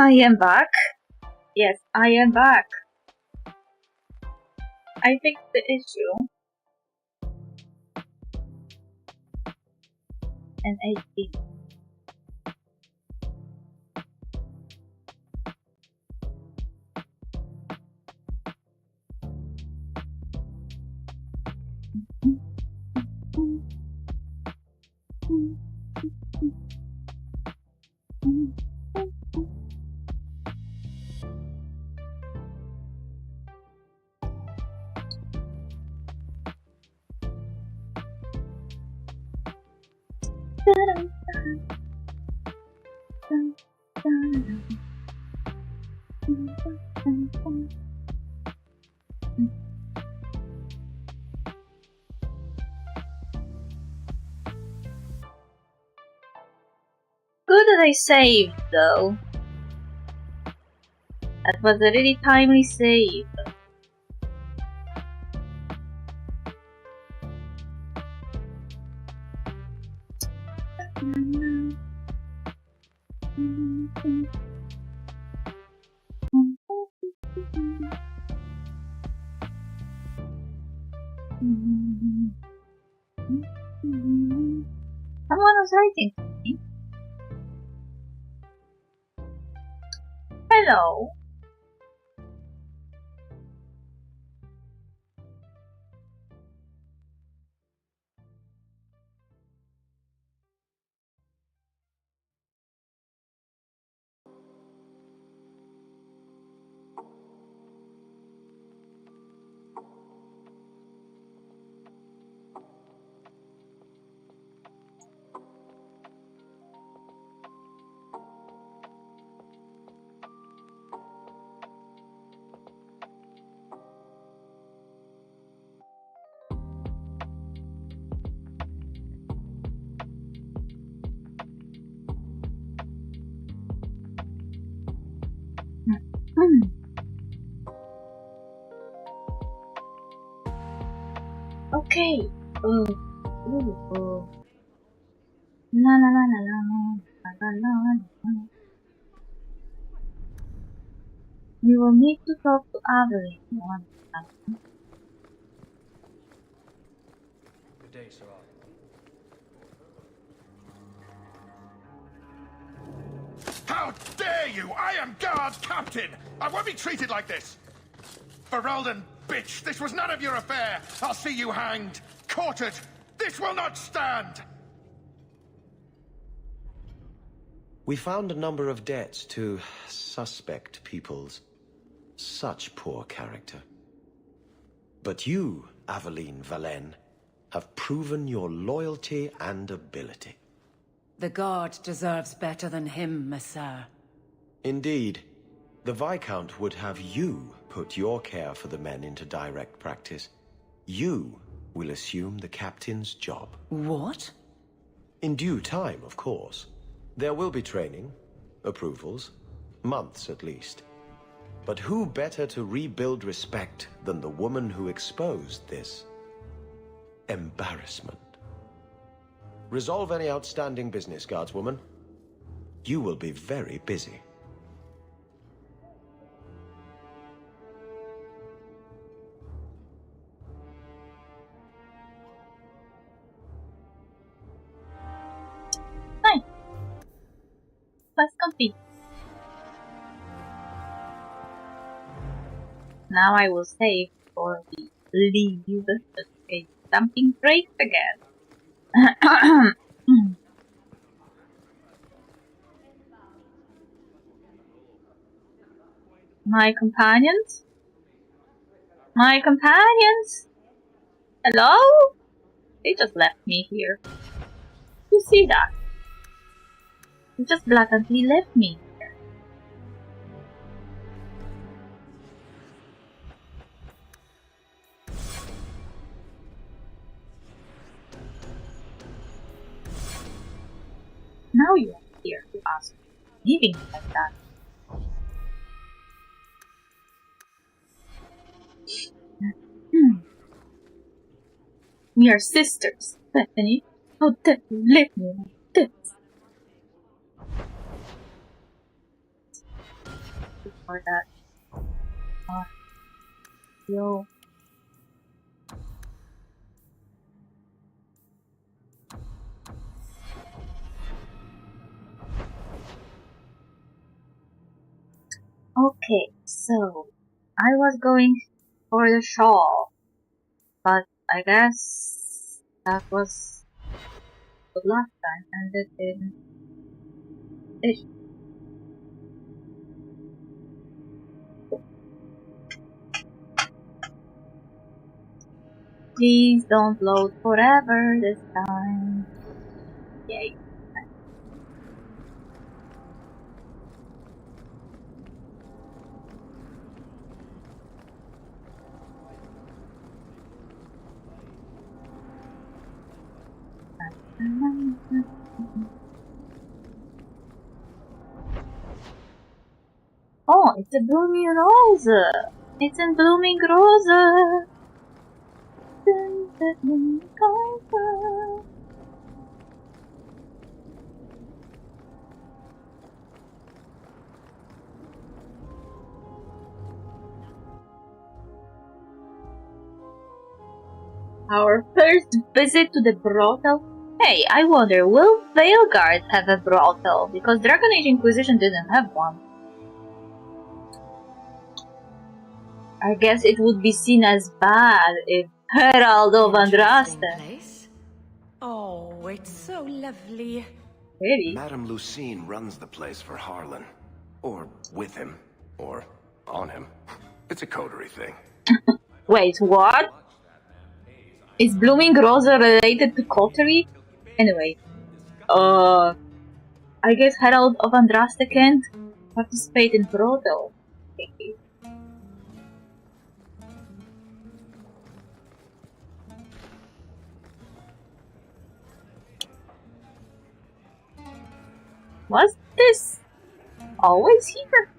I am back. Yes, I am back. I fixed the issue. And I did. Good that I saved though. That was a really timely save. Someone was writing to me. Hello. Okay. Oh. La la la la la la la la. We will need to talk to Avery once. Good day, sir. How dare you! I am guard captain! I won't be treated like this! Ferelden, bitch, this was none of your affair! I'll see you hanged! Quartered! This will not stand! We found a number of debts to suspect peoples. Such poor character. But you, Aveline Valen, have proven your loyalty and ability. The guard deserves better than him, Messire. Indeed. The Viscount would have you put your care for the men into direct practice. You will assume the captain's job. What? In due time, of course. There will be training, approvals, months at least. But who better to rebuild respect than the woman who exposed this embarrassment? Resolve any outstanding business, guardswoman. You will be very busy. Fine. Let's complete. Now I will save before we leave. Okay, something breaks again. My companions? My companions? Hello? They just left me here. You see that? They just blatantly left me here. Now you are here to ask me, leaving me like that. We are sisters, Bethany. How dare you leave me like this? for that. Yo. Okay, so I was going for the shawl, but I guess that was the last time, and it didn't. Please don't load forever this time. Yay. Oh, it's a blooming rose! It's a blooming rose! Our first visit to the brothel? Hey, I wonder, will Veilguard have a brothel? Because Dragon Age Inquisition didn't have one. I guess it would be seen as bad if Herald of Andraste. Oh, it's so lovely. Really? Madame Lucine runs the place for Harlan. Or with him. Or on him. It's a coterie thing. Wait, what? Is Blooming Rose related to coterie? Anyway, I guess Herald of Andraste can't participate in brothel. Okay. Was this always here?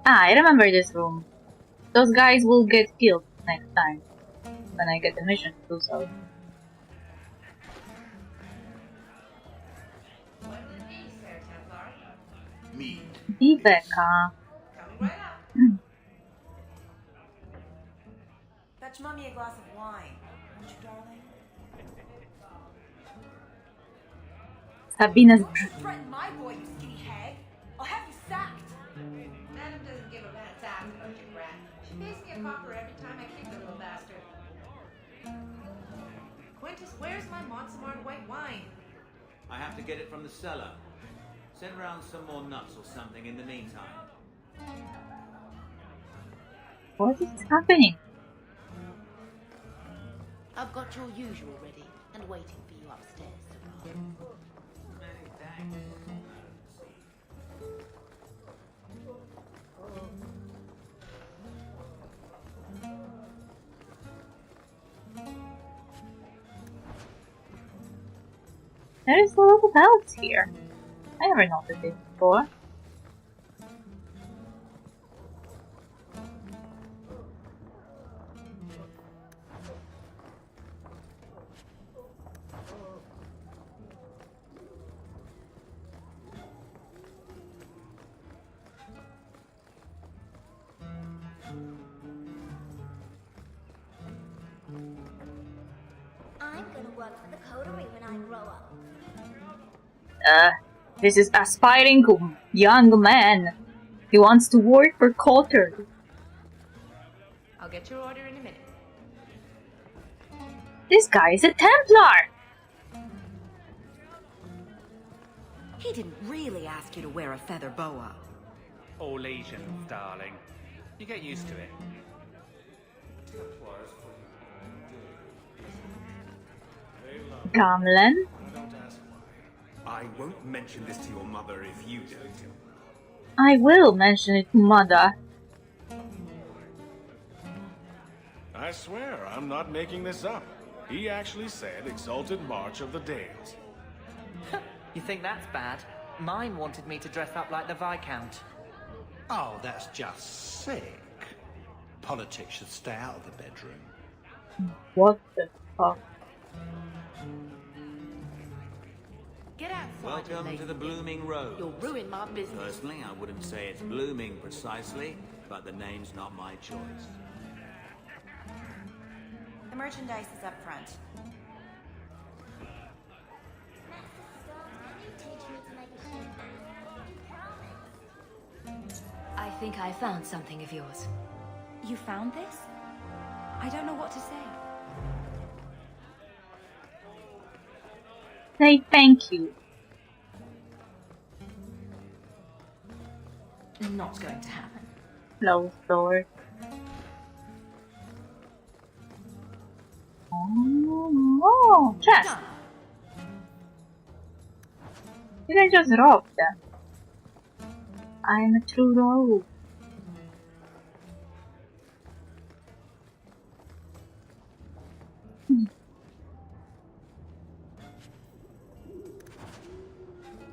Ah, I remember this room. Those guys will get killed next time when I get the mission to do so. Me. Becca. Fetch Mummy a glass of wine, won't you, darling? Sabina's. Don't you threaten my boy, you skinny hag! I'll have you sacked! Madam doesn't give a rat's ass about your brat. She pays me a copper every time I kick the little bastard. Quintus, where's my Monsamard white wine? I have to get it from the cellar. Send round some more nuts or something in the meantime. What is happening? I've got your usual ready and waiting for you upstairs, Sir. Many thanks. There is a lot of else here. I never noticed it before. I'm gonna work for the coterie when I grow up. This is aspiring young man. He wants to work for Coulter. I'll get your order in a minute. This guy is a Templar. He didn't really ask you to wear a feather boa. All Asians, darling. You get used to it. Gamlen. I won't mention this to your mother if you don't. I will mention it to Mother. I swear, I'm not making this up. He actually said Exalted March of the Dales. You think that's bad? Mine wanted me to dress up like the Viscount. Oh, that's just sick. Politics should stay out of the bedroom. What the fuck? Get outside. Welcome to the Blooming Rose. You'll ruin my business. Personally, I wouldn't say it's blooming precisely, but the name's not my choice. The merchandise is up front. I think I found something of yours. You found this? I don't know what to say. Say thank you. Not going to happen. Close door. Oh, chest. You can just rob them. I'm a true rogue.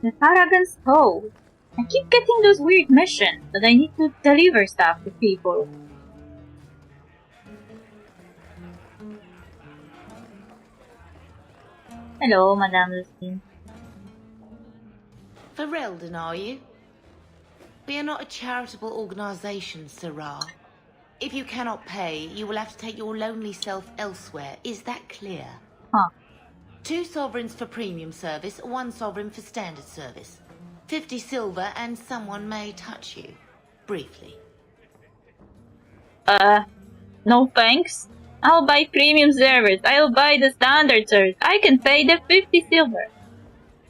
The Paragon's Toe. I keep getting those weird missions that I need to deliver stuff to people. Hello, Madame Lucine. Ferelden, are you? We are not a charitable organisation, Sirrah. If you cannot pay, you will have to take your lonely self elsewhere. Is that clear? Huh. 2 sovereigns for premium service, 1 sovereign for standard service. 50 silver and someone may touch you. Briefly. No thanks. I'll buy premium service. I'll buy the standard service. I can pay the 50 silver.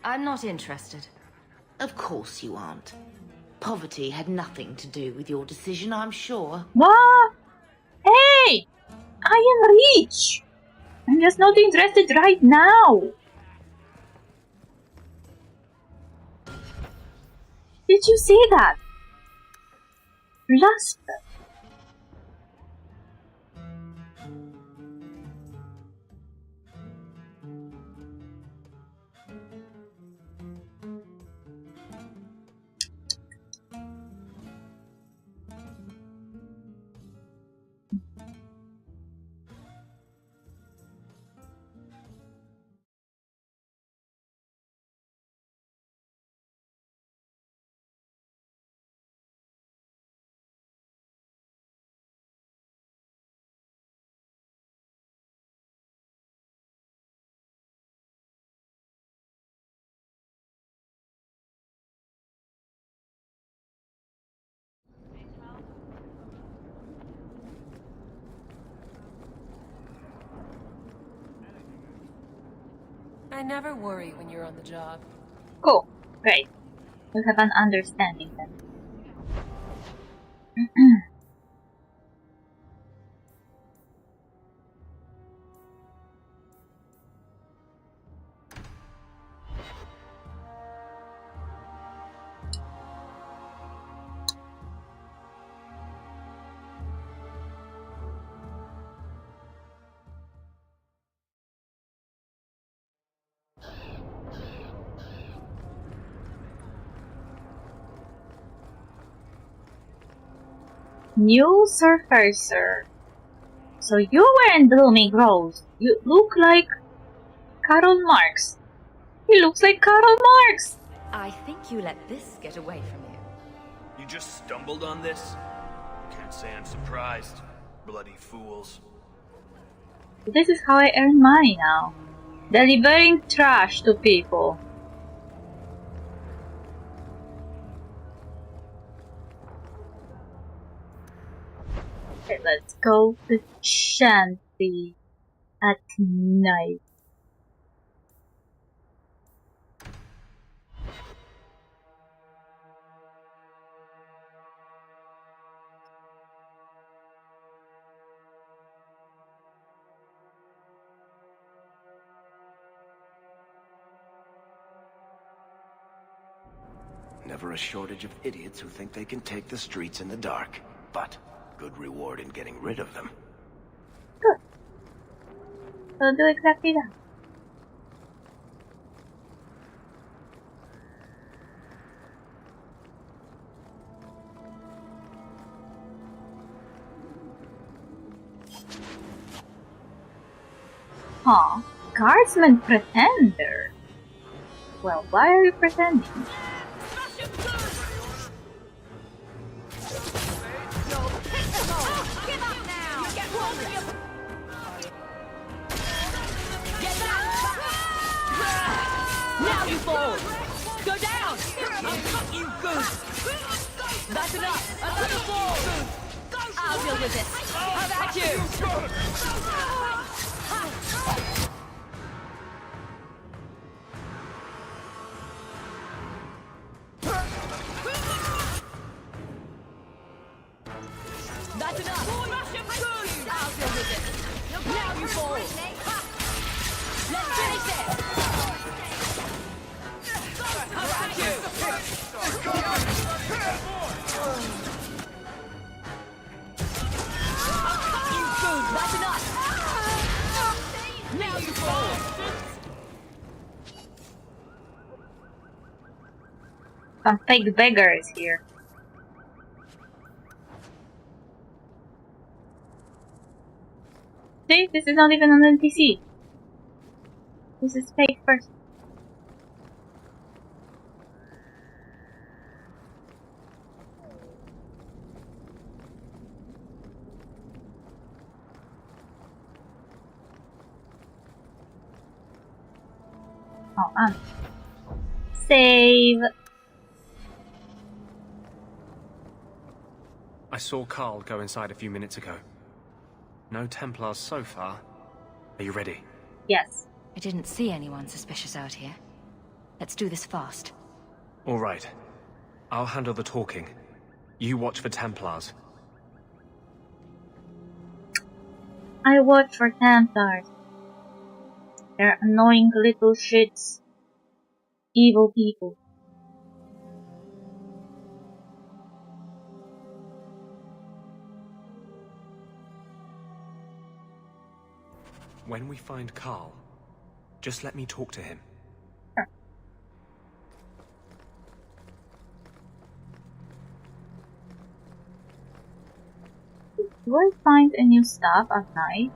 I'm not interested. Of course you aren't. Poverty had nothing to do with your decision, I'm sure. What? Hey! I am rich! I'm just not interested right now. Did you see that? Blasphemy. I never worry when you're on the job. Cool. Great. We have an understanding then. New Surfacer. So you were in Blooming Rose. You look like Karl Marx. He looks like Karl Marx. I think you let this get away from you. You just stumbled on this? Can't say I'm surprised. Bloody fools. This is how I earn money now. Delivering trash to people. Okay, let's go to Shanty at night. Never a shortage of idiots who think they can take the streets in the dark. But good reward in getting rid of them. Good. So do exactly that. Huh? Guardsman pretender? Well, why are you pretending? Now you fall! Go down! I'll cut you good! That's enough! Another fall! I'll deal with this! How about you? That's enough! I'll deal with this! Now you fall! Let's finish this! How about you? You good! That's enough! Now you fall! Some fake beggars here. See, this is not even an NPC. This is fake first. Oh, save. I saw Carl go inside a few minutes ago. No Templars so far. Are you ready? Yes. I didn't see anyone suspicious out here. Let's do this fast. All right. I'll handle the talking. You watch for Templars. I watch for Templars. They're annoying little shits. Evil people. When we find Carl, just let me talk to him. Sure. Do I find a new stuff at night?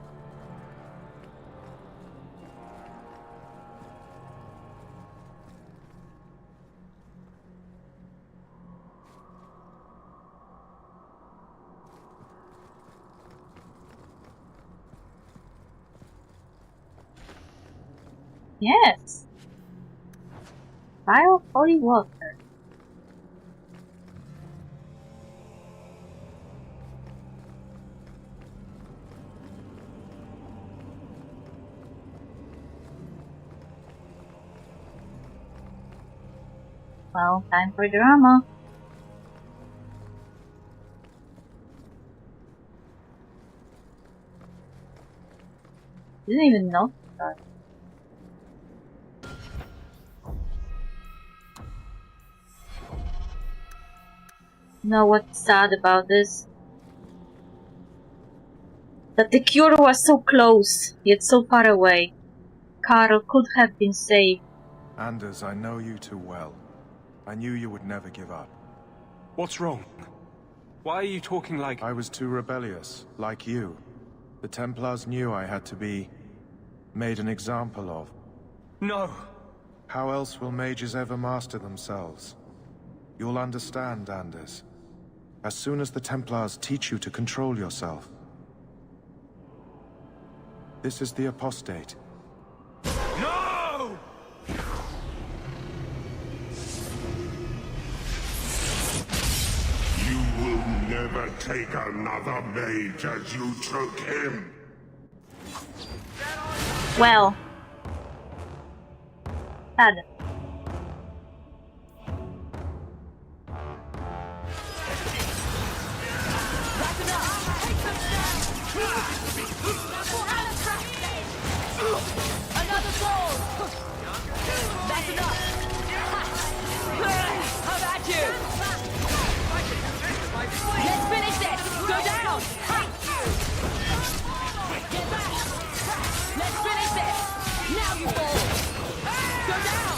Yes. Vial of holy water. Well, time for drama. Didn't even know that. Know what's sad about this? That the cure was so close, yet so far away. Carl could have been saved. Anders, I know you too well. I knew you would never give up. What's wrong? Why are you talking like... I was too rebellious, like you. The Templars knew I had to be... made an example of. No! How else will mages ever master themselves? You'll understand, Anders. As soon as the Templars teach you to control yourself. This is the apostate. No! You will never take another mage as you took him. Well. Sad. Another fall! That's enough! How about you? Let's finish this! Go down! Get back! Let's finish this! Now you fall! Go down!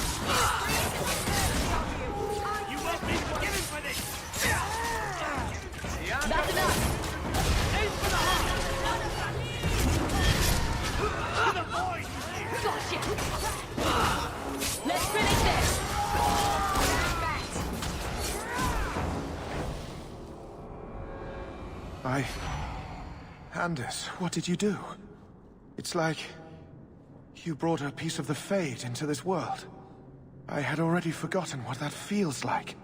Anders, what did you do? It's like you brought a piece of the Fade into this world. I had already forgotten what that feels like.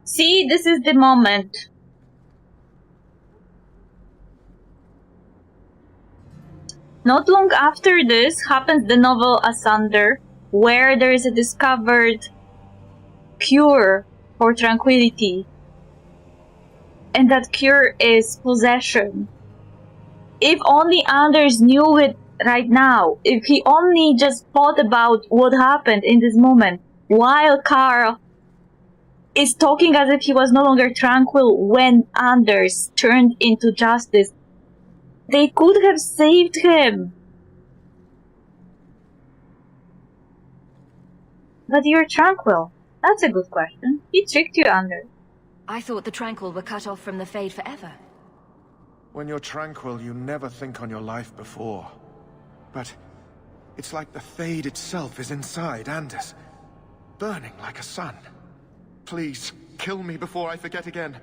See, this is the moment. Not long after this happens the novel Asunder, where there is a discovered cure for tranquility. And that cure is possession. If only Anders knew it right now, if he only just thought about what happened in this moment, while Carl is talking as if he was no longer tranquil when Anders turned into justice, they could have saved him. But you're tranquil. That's a good question. He tricked you, Anders. I thought the Tranquil were cut off from the Fade forever. When you're tranquil, you never think on your life before. But it's like the Fade itself is inside Anders, burning like a sun. Please, kill me before I forget again.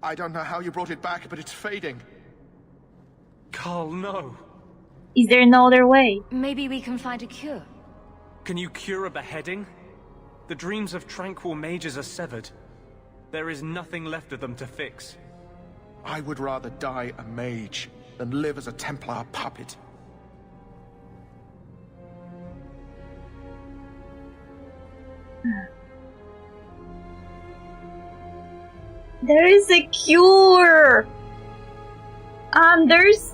I don't know how you brought it back, but it's fading. Carl, no. Is there no other way? Maybe we can find a cure. Can you cure a beheading? The dreams of tranquil mages are severed. There is nothing left of them to fix. I would rather die a mage than live as a Templar puppet. There is a cure! Anders,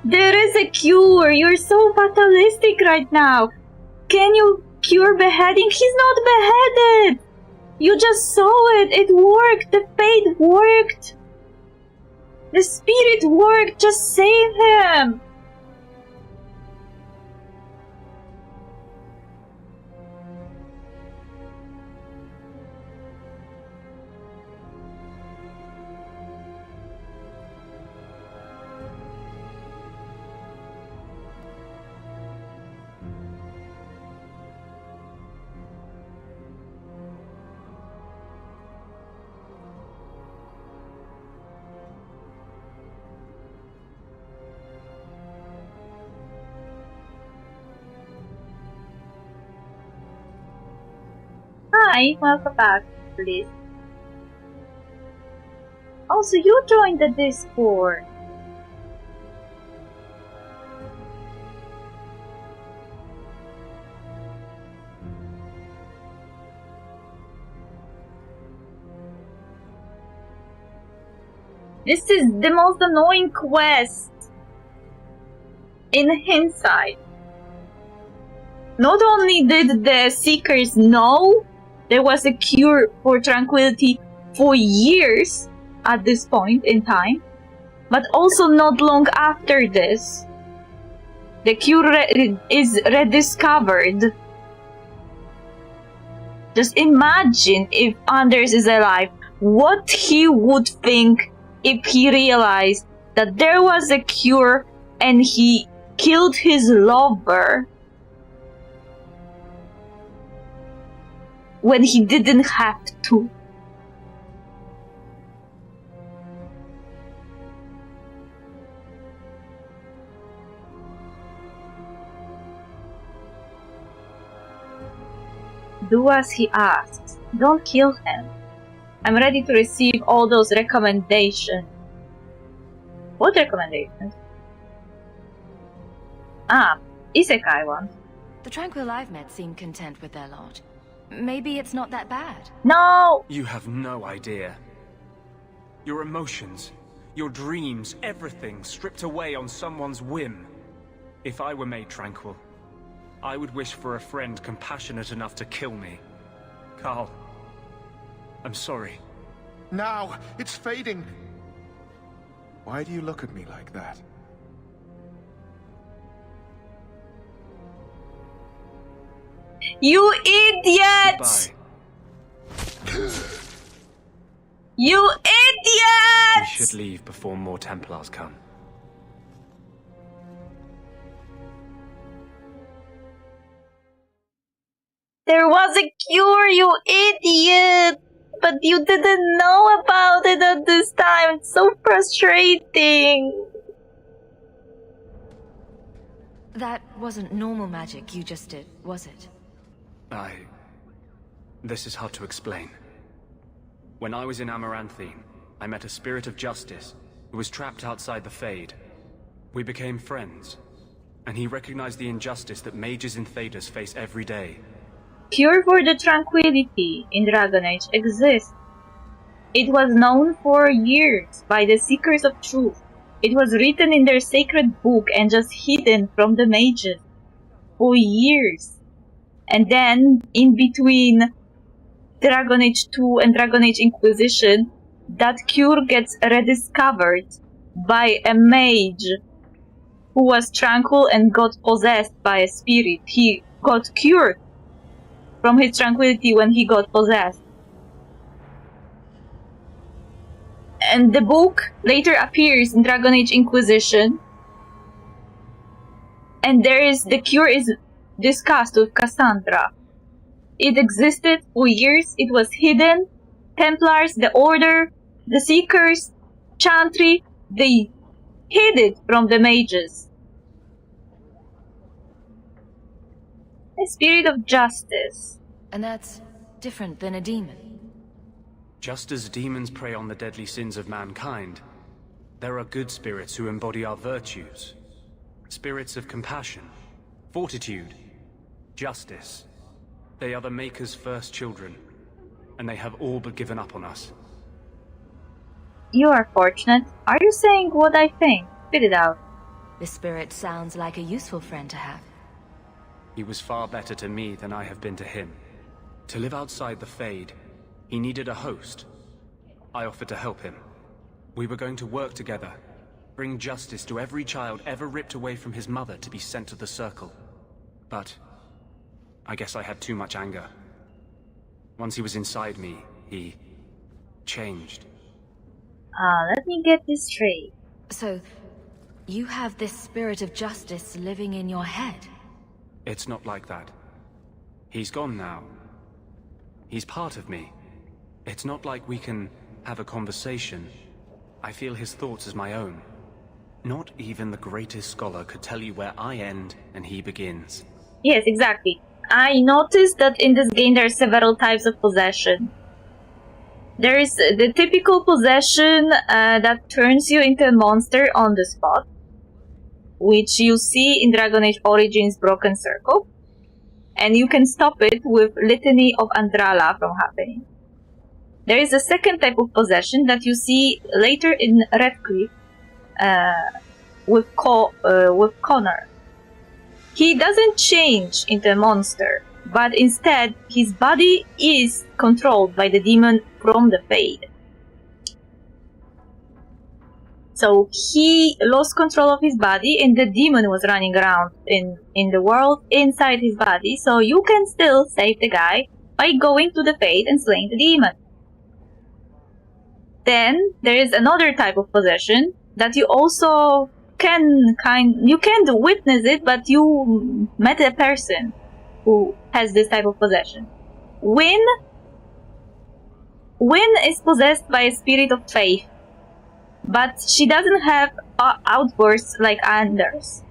there is a cure! You're so fatalistic right now! Can you cure beheading? He's not beheaded! You just saw it! It worked! The Fade worked! The spirit worked! Just save him! Hi, welcome back, please. Also, you joined the Discord. This is the most annoying quest in hindsight. Not only did the Seekers know there was a cure for tranquility for years at this point in time, but also not long after this, the cure is rediscovered. Just imagine if Anders is alive, what he would think if he realized that there was a cure and he killed his lover when he didn't have to. Do as he asks. Don't kill him. I'm ready to receive all those recommendations. What recommendations? Ah, isekai ones. The Tranquil I've met seem content with their lot. Maybe it's not that bad. No! You have no idea. Your emotions, your dreams, everything stripped away on someone's whim. If I were made tranquil, I would wish for a friend compassionate enough to kill me. Carl, I'm sorry. Now, it's fading. Why do you look at me like that? You idiot! Goodbye. You idiot! We should leave before more Templars come. There was a cure, you idiot! but you didn't know about it at this time. It's so frustrating. That wasn't normal magic you just did, was it? This is hard to explain. When I was in Amaranthine, I met a spirit of justice who was trapped outside the Fade. We became friends, and he recognized the injustice that mages in Thedas face every day. Cure for the Tranquility in Dragon Age exists. It was known for years by the Seekers of Truth. It was written in their sacred book and just hidden from the mages for years. And then, in between Dragon Age 2 and Dragon Age Inquisition, that cure gets rediscovered by a mage who was tranquil and got possessed by a spirit. He got cured from his tranquility when he got possessed. And the book later appears in Dragon Age Inquisition, and the cure is discussed with Cassandra. It existed for years, it was hidden. Templars, the Order, the Seekers, Chantry, they hid it from the mages. A spirit of justice. And that's different than a demon. Just as demons prey on the deadly sins of mankind, there are good spirits who embody our virtues. Spirits of compassion, fortitude, justice. They are the Maker's first children, and they have all but given up on us. You are fortunate. Are you saying what I think? Spit it out. The spirit sounds like a useful friend to have. He was far better to me than I have been to him. To live outside the Fade, he needed a host. I offered to help him. We were going to work together, bring justice to every child ever ripped away from his mother to be sent to the Circle. But I guess I had too much anger. Once he was inside me, he changed. Let me get this straight. So, you have this spirit of justice living in your head? It's not like that. He's gone now. He's part of me. It's not like we can have a conversation. I feel his thoughts as my own. Not even the greatest scholar could tell you where I end and he begins. Yes, exactly. I noticed that in this game there are several types of possession. There is the typical possession that turns you into a monster on the spot, which you see in Dragon Age Origins Broken Circle, and you can stop it with Litany of Andrala from happening. There is a second type of possession that you see later in Redcliffe with Connor. He doesn't change into a monster, but instead his body is controlled by the demon from the Fade. So he lost control of his body and the demon was running around in the world inside his body, so you can still save the guy by going to the Fade and slaying the demon. Then there is another type of possession that you also you can't witness it, but you met a person who has this type of possession. Wynn is possessed by a spirit of faith, but she doesn't have outbursts like Anders.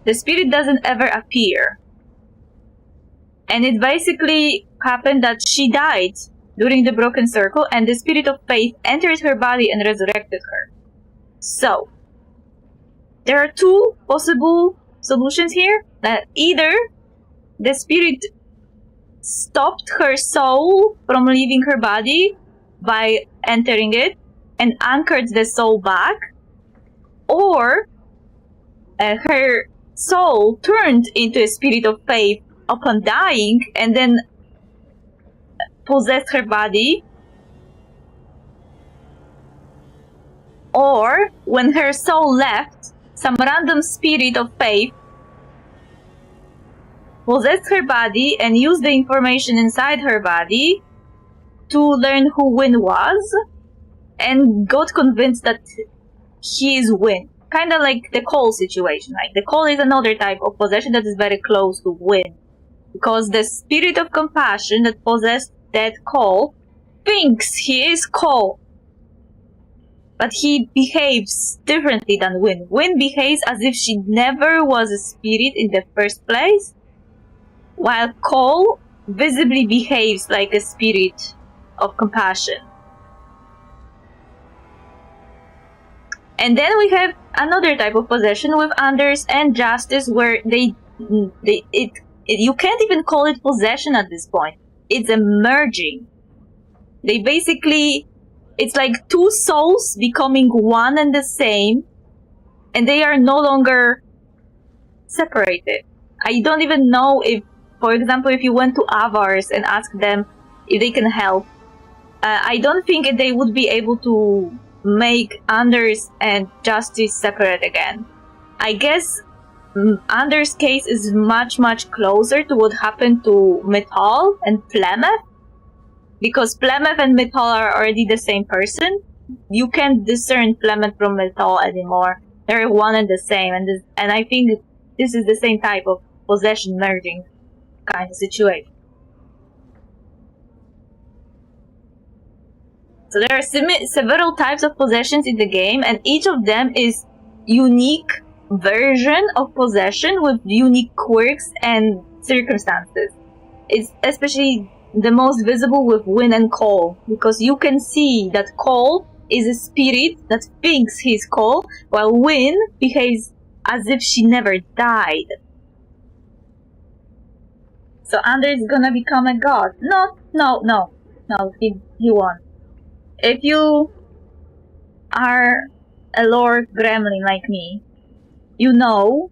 The spirit doesn't ever appear. And it basically happened that she died during the Broken Circle, and the spirit of faith entered her body and resurrected her. So, there are two possible solutions here. That either the spirit stopped her soul from leaving her body by entering it and anchored the soul back, or her soul turned into a spirit of faith upon dying and then possessed her body, or when her soul left, some random spirit of faith possessed her body and used the information inside her body to learn who Wynn was and got convinced that he is Wynn. Kind of like the Cole situation. Like the Cole is another type of possession that is very close to Wynn, because the spirit of compassion that possessed that Cole thinks he is Cole, but he behaves differently than Wynne. Wynne behaves as if she never was a spirit in the first place, while Cole visibly behaves like a spirit of compassion. And then we have another type of possession with Anders and Justice, where you can't even call it possession at this point. It's a merging. They basically, it's like two souls becoming one and the same, and they are no longer separated. I don't even know if, for example, if you went to Avars and asked them if they can help, I don't think they would be able to make Anders and Justice separate again. I guess Anders' case is much, much closer to what happened to Metal and Plemeth, because Plemeth and Metal are already the same person. You can't discern Plemeth from Metal anymore. They're one and the same, and I think this is the same type of possession merging kind of situation. So there are several types of possessions in the game, and each of them is unique version of possession with unique quirks and circumstances. It's especially the most visible with Wynne and Cole, because you can see that Cole is a spirit that thinks he's Cole, while Wynne behaves as if she never died. So Anders is gonna become a god. No, he won't. If you are a lore gremlin like me, you know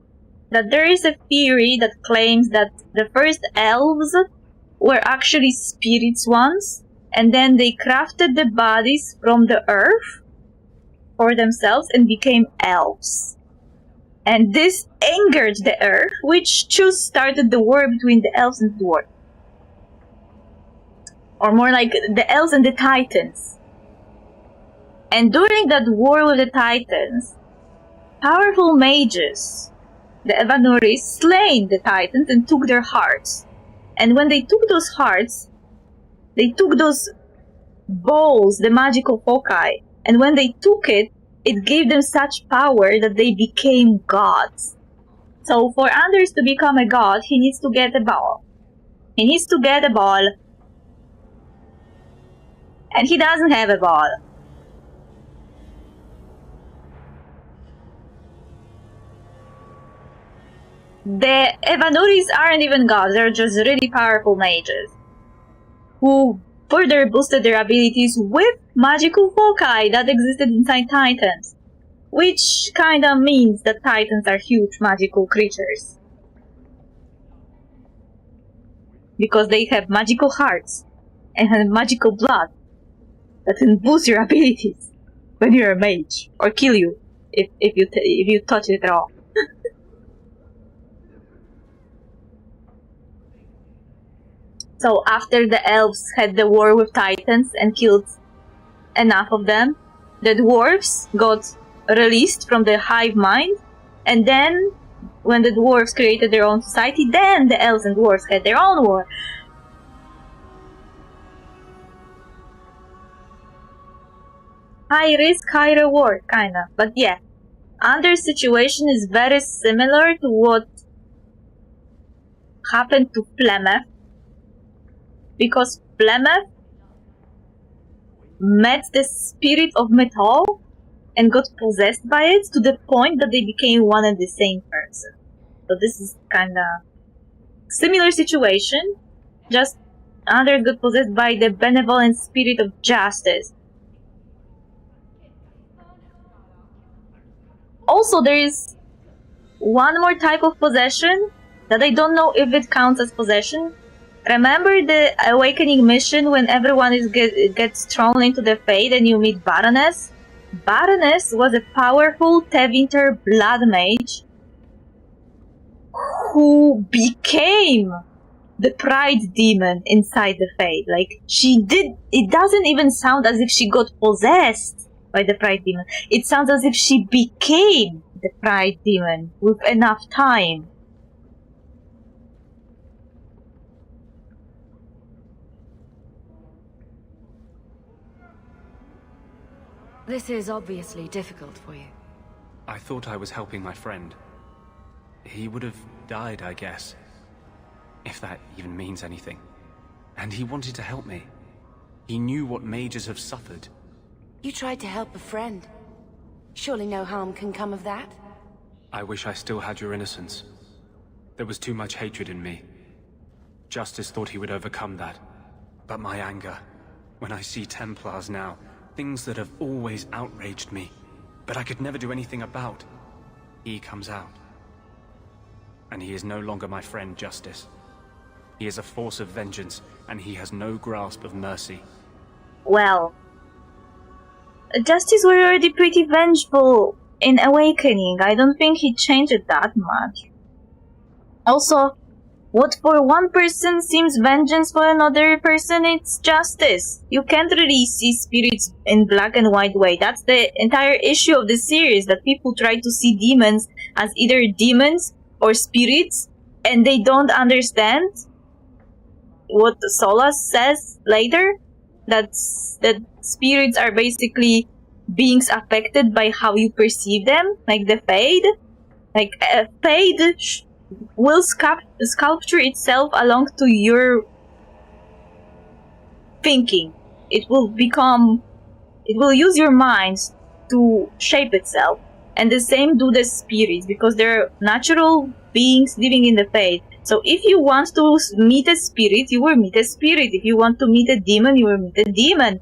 that there is a theory that claims that the first elves were actually spirits once, and then they crafted the bodies from the earth for themselves and became elves. And this angered the earth, which started the war between the elves and the dwarves. Or more like the elves and the titans. And during that war with the titans, powerful mages, the Evanuris, slain the titans and took their hearts. And when they took those hearts, they took those balls, the magical foci, and when they took it, it gave them such power that they became gods. So for Anders to become a god, he needs to get a ball. He needs to get a ball. And he doesn't have a ball. The Evanuris aren't even gods, they're just really powerful mages who further boosted their abilities with magical foci that existed inside titans, which kinda means that titans are huge magical creatures because they have magical hearts and have magical blood that can boost your abilities when you're a mage, or kill you if you touch it at all. So after the elves had the war with titans and killed enough of them, the dwarves got released from the hive mind, and then when the dwarves created their own society, then the elves and dwarves had their own war. High risk, high reward, kinda. But yeah, Anders' situation is very similar to what happened to Plemeth, because Plemeth met the spirit of Metal and got possessed by it to the point that they became one and the same person. So this is kinda similar situation, just Anders got possessed by the benevolent spirit of Justice. Also, there is one more type of possession that I don't know if it counts as possession. Remember the awakening mission when everyone gets thrown into the fade and you meet Baroness? Baroness was a powerful Tevinter blood mage who became the pride demon inside the fade. Like, it doesn't even sound as if she got possessed by the pride demon. It sounds as if she became the pride demon with enough time. This is obviously difficult for you. I thought I was helping my friend. He would have died, I guess. If that even means anything. And he wanted to help me. He knew what mages have suffered. You tried to help a friend. Surely no harm can come of that? I wish I still had your innocence. There was too much hatred in me. Justice thought he would overcome that. But my anger, when I see Templars now, things that have always outraged me, but I could never do anything about, he comes out. And he is no longer my friend, Justice. He is a force of vengeance, and he has no grasp of mercy. Well, Justice were already pretty vengeful in Awakening. I don't think he changed it that much. Also, what for one person seems vengeance, for another person it's justice. You can't really see spirits in black and white way. That's the entire issue of the series, that people try to see demons as either demons or spirits, and they don't understand what Solas says later, that spirits are basically beings affected by how you perceive them, like the Fade. Like, Fade will sculpture itself along to your thinking. It will use your mind to shape itself. And the same do the spirits, because they're natural beings living in the Fade. So if you want to meet a spirit, you will meet a spirit. If you want to meet a demon, you will meet a demon.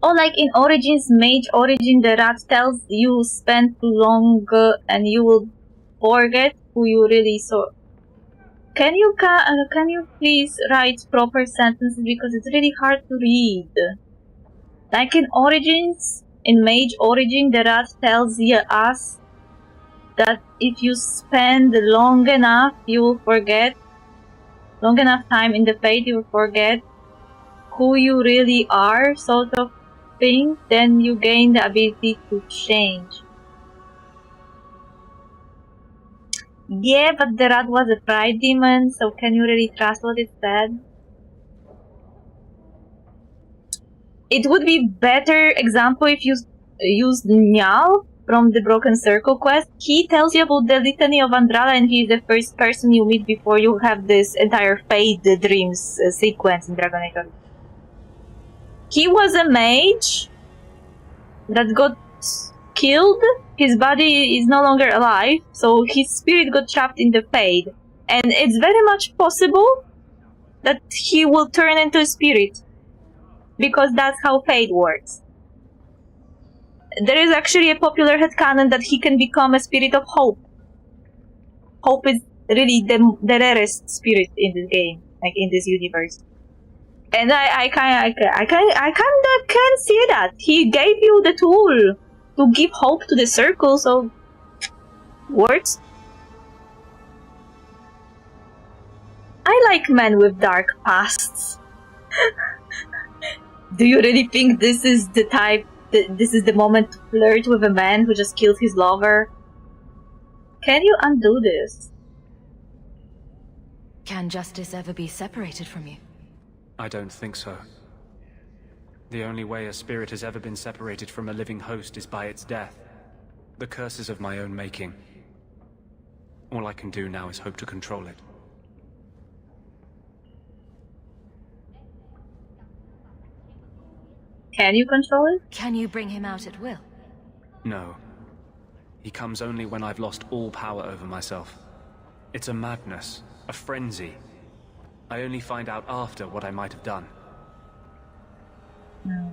Or like in Origins, Mage Origin, the rat tells you spend too long and you will forget who you really saw. Can you please write proper sentences, because it's really hard to read. Like in Origins, in Mage Origin, the rat tells us that if you spend long enough, you will forget. Long enough time in the Fate, you will forget who you really are, sort of thing. Then you gain the ability to change. Yeah, but the rat was a pride demon, so can you really trust what it said? It would be better example if you used Nyal from the Broken Circle quest. He tells you about the Litany of Andrala, and he's the first person you meet before you have this entire Fade Dreams sequence in Dragon Age. He was a mage that got killed. His body is no longer alive, so his spirit got trapped in the Fade. And it's very much possible that he will turn into a spirit, because that's how Fade works. There is actually a popular headcanon that he can become a spirit of hope. Hope is really the rarest spirit in this game, like in this universe. And I kinda can see that. He gave you the tool to give hope to the circle, so works. I like men with dark pasts. Do you really think this is the type? This is the moment to flirt with a man who just killed his lover? Can you undo this? Can justice ever be separated from you? I don't think so. The only way a spirit has ever been separated from a living host is by its death. The curse is of my own making. All I can do now is hope to control it. Can you control it? Can you bring him out at will? No. He comes only when I've lost all power over myself. It's a madness, a frenzy. I only find out after what I might have done. No.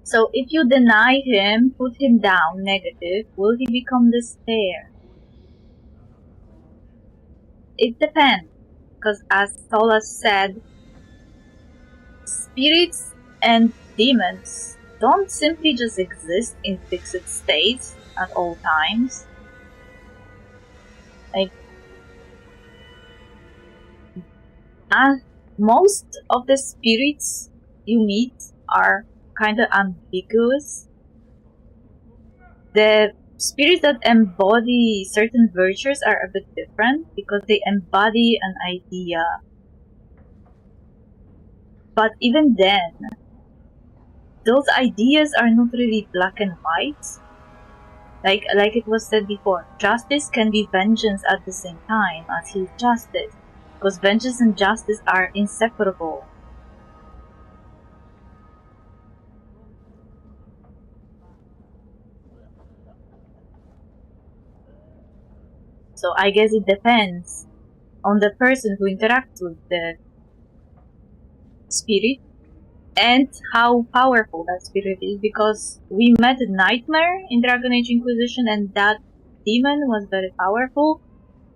So if you deny him, put him down, negative, will he become despair? It depends, because as Solas said, spirits and demons don't simply just exist in fixed states at all times. Like, most of the spirits you meet are kind of ambiguous. The spirits that embody certain virtues are a bit different because they embody an idea. But even then, those ideas are not really black and white. Like it was said before, justice can be vengeance at the same time as his justice, because vengeance and justice are inseparable. So I guess it depends on the person who interacts with the spirit and how powerful that spirit is, because we met a Nightmare in Dragon Age Inquisition and that demon was very powerful,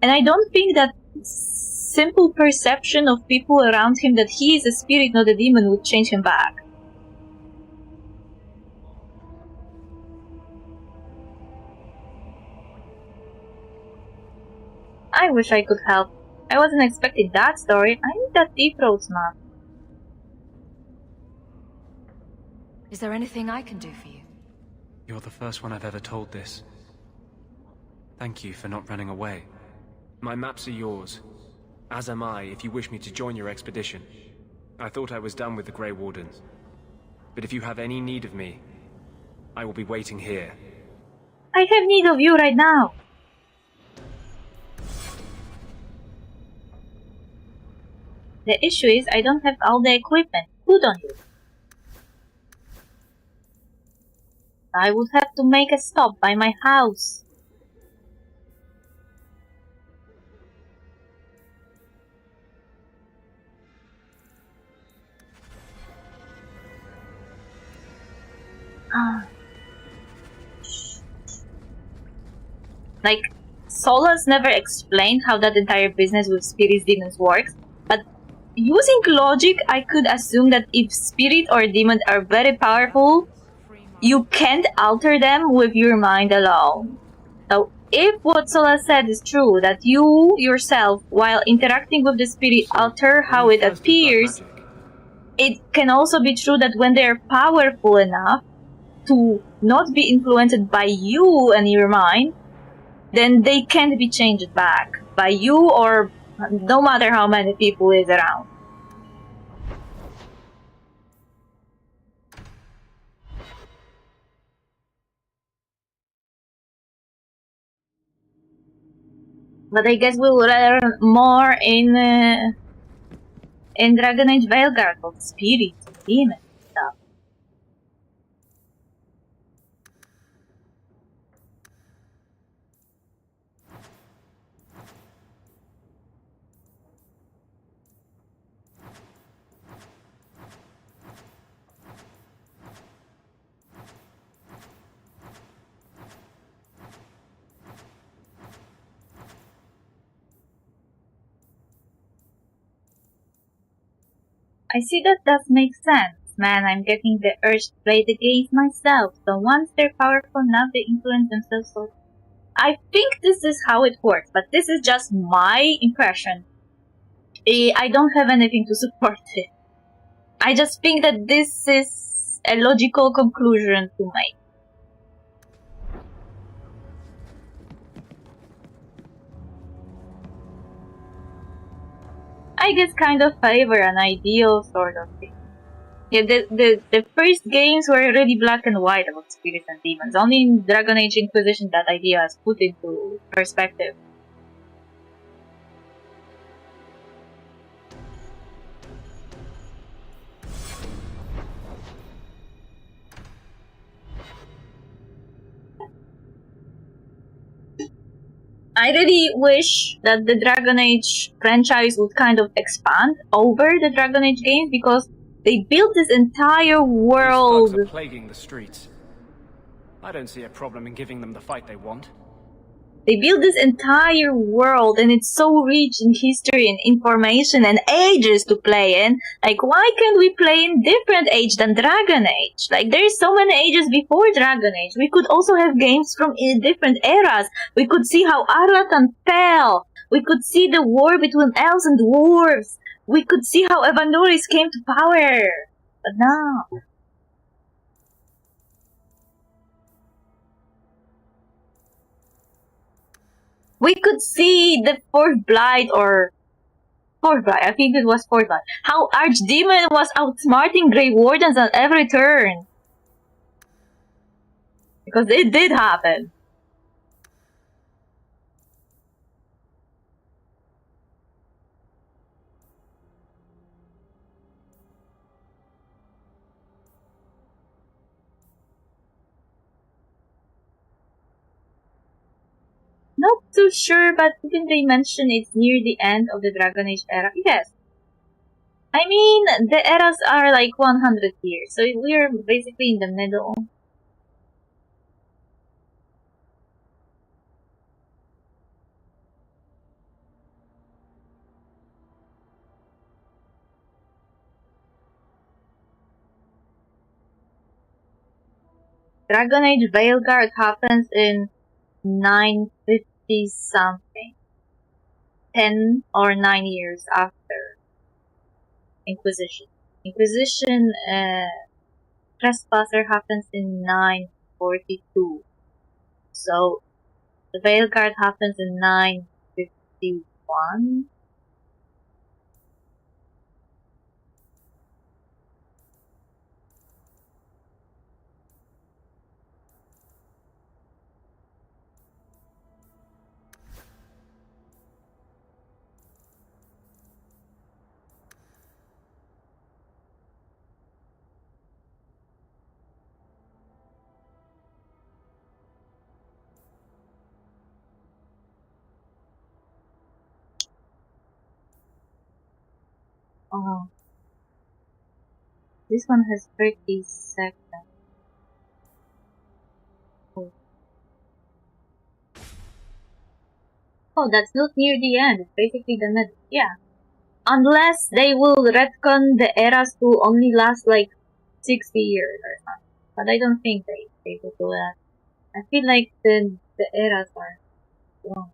and I don't think that simple perception of people around him that he is a spirit, not a demon, would change him back. I wish I could help. I wasn't expecting that story. I need that Deep Roads map. Is there anything I can do for you? You're the first one I've ever told this. Thank you for not running away. My maps are yours. As am I, if you wish me to join your expedition. I thought I was done with the Grey Wardens. But if you have any need of me, I will be waiting here. I have need of you right now. The issue is I don't have all the equipment. Who don't you? I would have to make a stop by my house. Like, Solas never explained how that entire business with spirits demons works, but using logic, I could assume that if spirit or demons are very powerful, you can't alter them with your mind alone. So, if what Solas said is true, that you yourself, while interacting with the spirit, alter how it appears, it can also be true that when they are powerful enough to not be influenced by you and your mind, then they can't be changed back by you or no matter how many people is around. But I guess we'll learn more in Dragon Age Veilguard of spirits and demons and stuff. I see that does make sense. Man, I'm getting the urge to play the games myself, so once they're powerful enough, they influence themselves. So I think this is how it works, but this is just my impression. I don't have anything to support it. I just think that this is a logical conclusion to make. I just kind of favor an ideal sort of thing. Yeah, the first games were really black and white about spirits and demons. Only in Dragon Age Inquisition that idea is put into perspective. I really wish that the Dragon Age franchise would kind of expand over the Dragon Age games, because they built this entire world. These thugs are plaguing the streets. I don't see a problem in giving them the fight they want. They built this entire world, and it's so rich in history and information and ages to play in. Like, why can't we play in different age than Dragon Age? Like, there's so many ages before Dragon Age. We could also have games from different eras. We could see how Arlatan fell. We could see the war between elves and dwarves. We could see how Evanuris came to power. But no. We could see the fourth blight or fourth blight. I think it was fourth blight. How Archdemon was outsmarting Grey Wardens at every turn. Because it did happen. Not too sure, but didn't they mention it's near the end of the Dragon Age era? Yes. I mean, the eras are like 100 years, so we're basically in the middle. Dragon Age Veilguard happens in 950 something. 10 or 9 years after Inquisition. Inquisition Trespasser happens in 942. So the Veilguard happens in 951. Oh. This one has 30 seconds. Oh, that's not near the end. It's basically the middle. Yeah. Unless they will retcon the eras to only last like 60 years or something. But I don't think they will do that. I feel like the eras are long.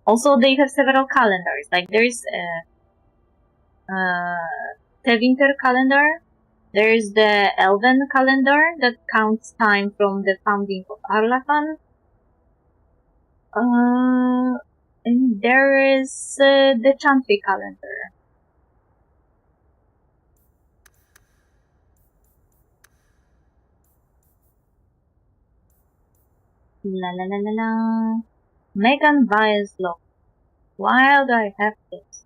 Also, they have several calendars. Like there's the winter calendar. There's the Elven calendar that counts time from the founding of Arlathan. And there is the Chantry calendar. La la la la la. Megan Bias Law. Why do I have this?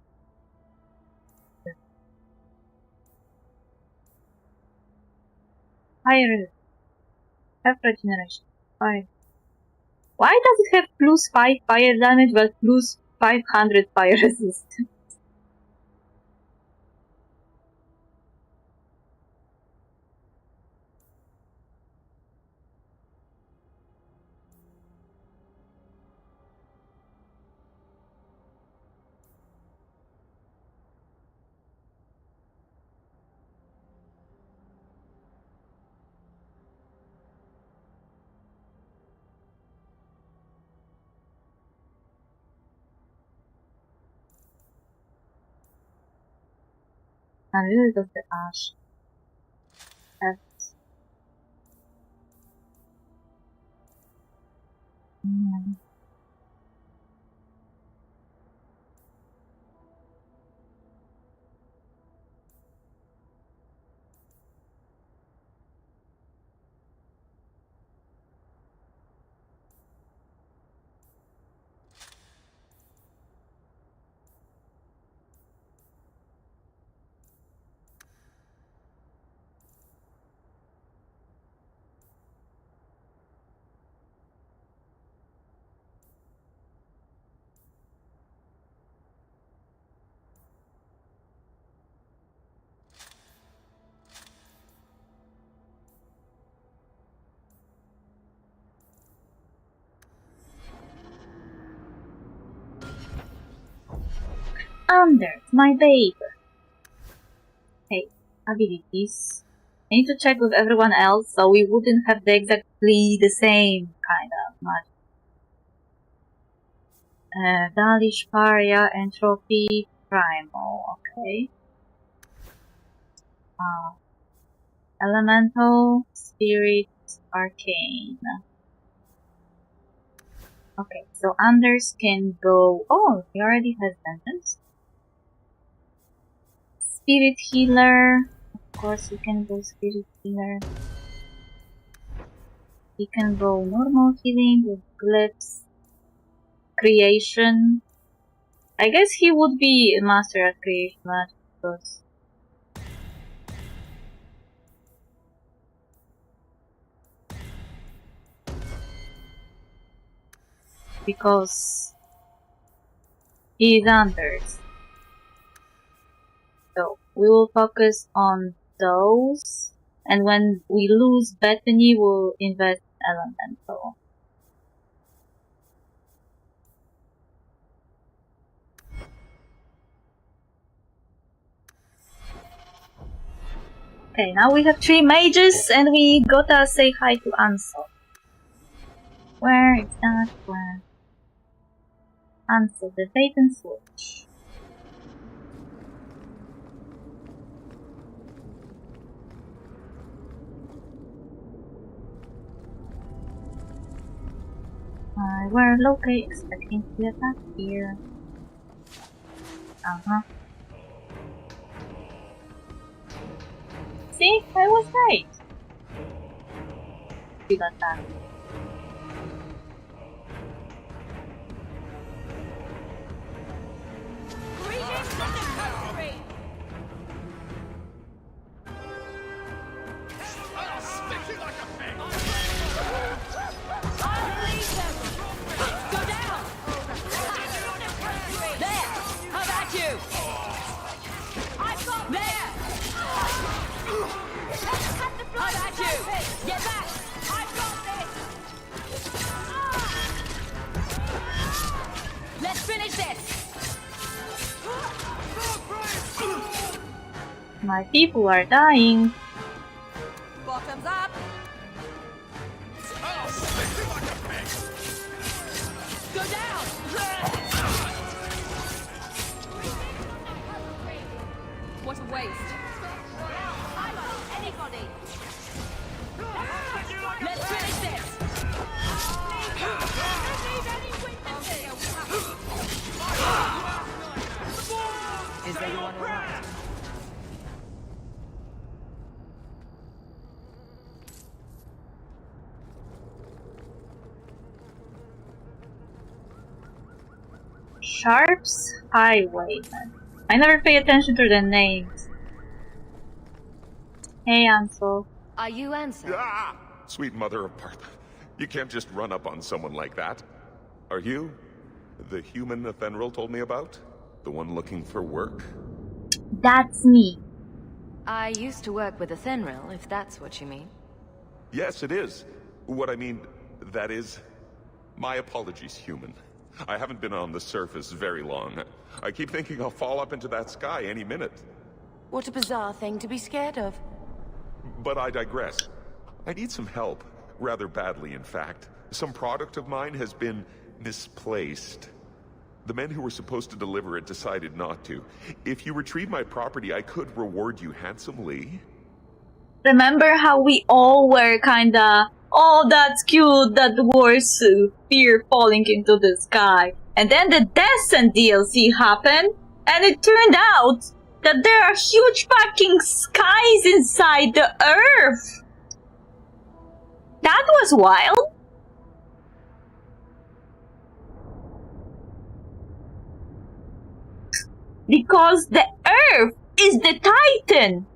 Fire. Have regeneration. Fire. Why does it have plus 5 fire damage but plus 500 fire resistance? Amulet of the Ash. Anders, my babe. Hey, abilities. I need to check with everyone else so we wouldn't have exactly the same kind of magic. Dalish, Paria, Entropy, Primal, okay. Elemental, Spirit, Arcane. Okay, so Anders can go... Oh, he already has Vengeance. Spirit Healer. Of course, he can go Spirit Healer. He can go normal healing with Glyphs. Creation. I guess he would be a master at creation because he is Anders. So we will focus on those, and when we lose Bethany, we'll invest Elemental. Okay, now we have 3 mages, and we gotta say hi to Ansel. Where is that? Where? Ansel, the bait and switch. We're locally expecting to be attacked here. See, I was right. We got that. My people are dying. Bottoms up. Go down. What a waste. Anybody. Let's finish this. Is everyone alright? Sharp's Highwayman. I never pay attention to the names. Hey, Ansel. Are you Ansel? Ah! Sweet mother of Parth. You can't just run up on someone like that. Are you the human Athenril told me about? The one looking for work? That's me. I used to work with Athenril, if that's what you mean. Yes, it is. What I mean, that is... My apologies, human. I haven't been on the surface very long. I keep thinking I'll fall up into that sky any minute. What a bizarre thing to be scared of. But I digress. I need some help. Rather badly, in fact. Some product of mine has been misplaced. The men who were supposed to deliver it decided not to. If you retrieve my property, I could reward you handsomely. Remember how we all were kinda... Oh, that's cute, that was fear falling into the sky. And then the Descent DLC happened, and it turned out that there are huge fucking skies inside the Earth. That was wild. Because the Earth is the Titan.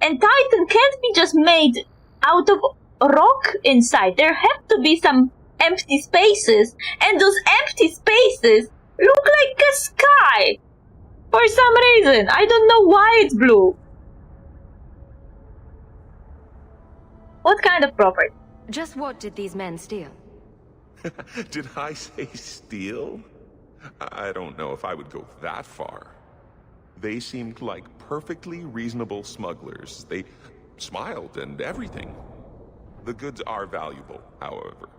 And Titan can't be just made out of rock inside. There have to be some empty spaces, and those empty spaces look like a sky for some reason. I don't know why it's blue. What kind of property? Just what did these men steal? Did I say steal? I don't know if I would go that far. They seemed like perfectly reasonable smugglers. They smiled and everything. The goods are valuable, however,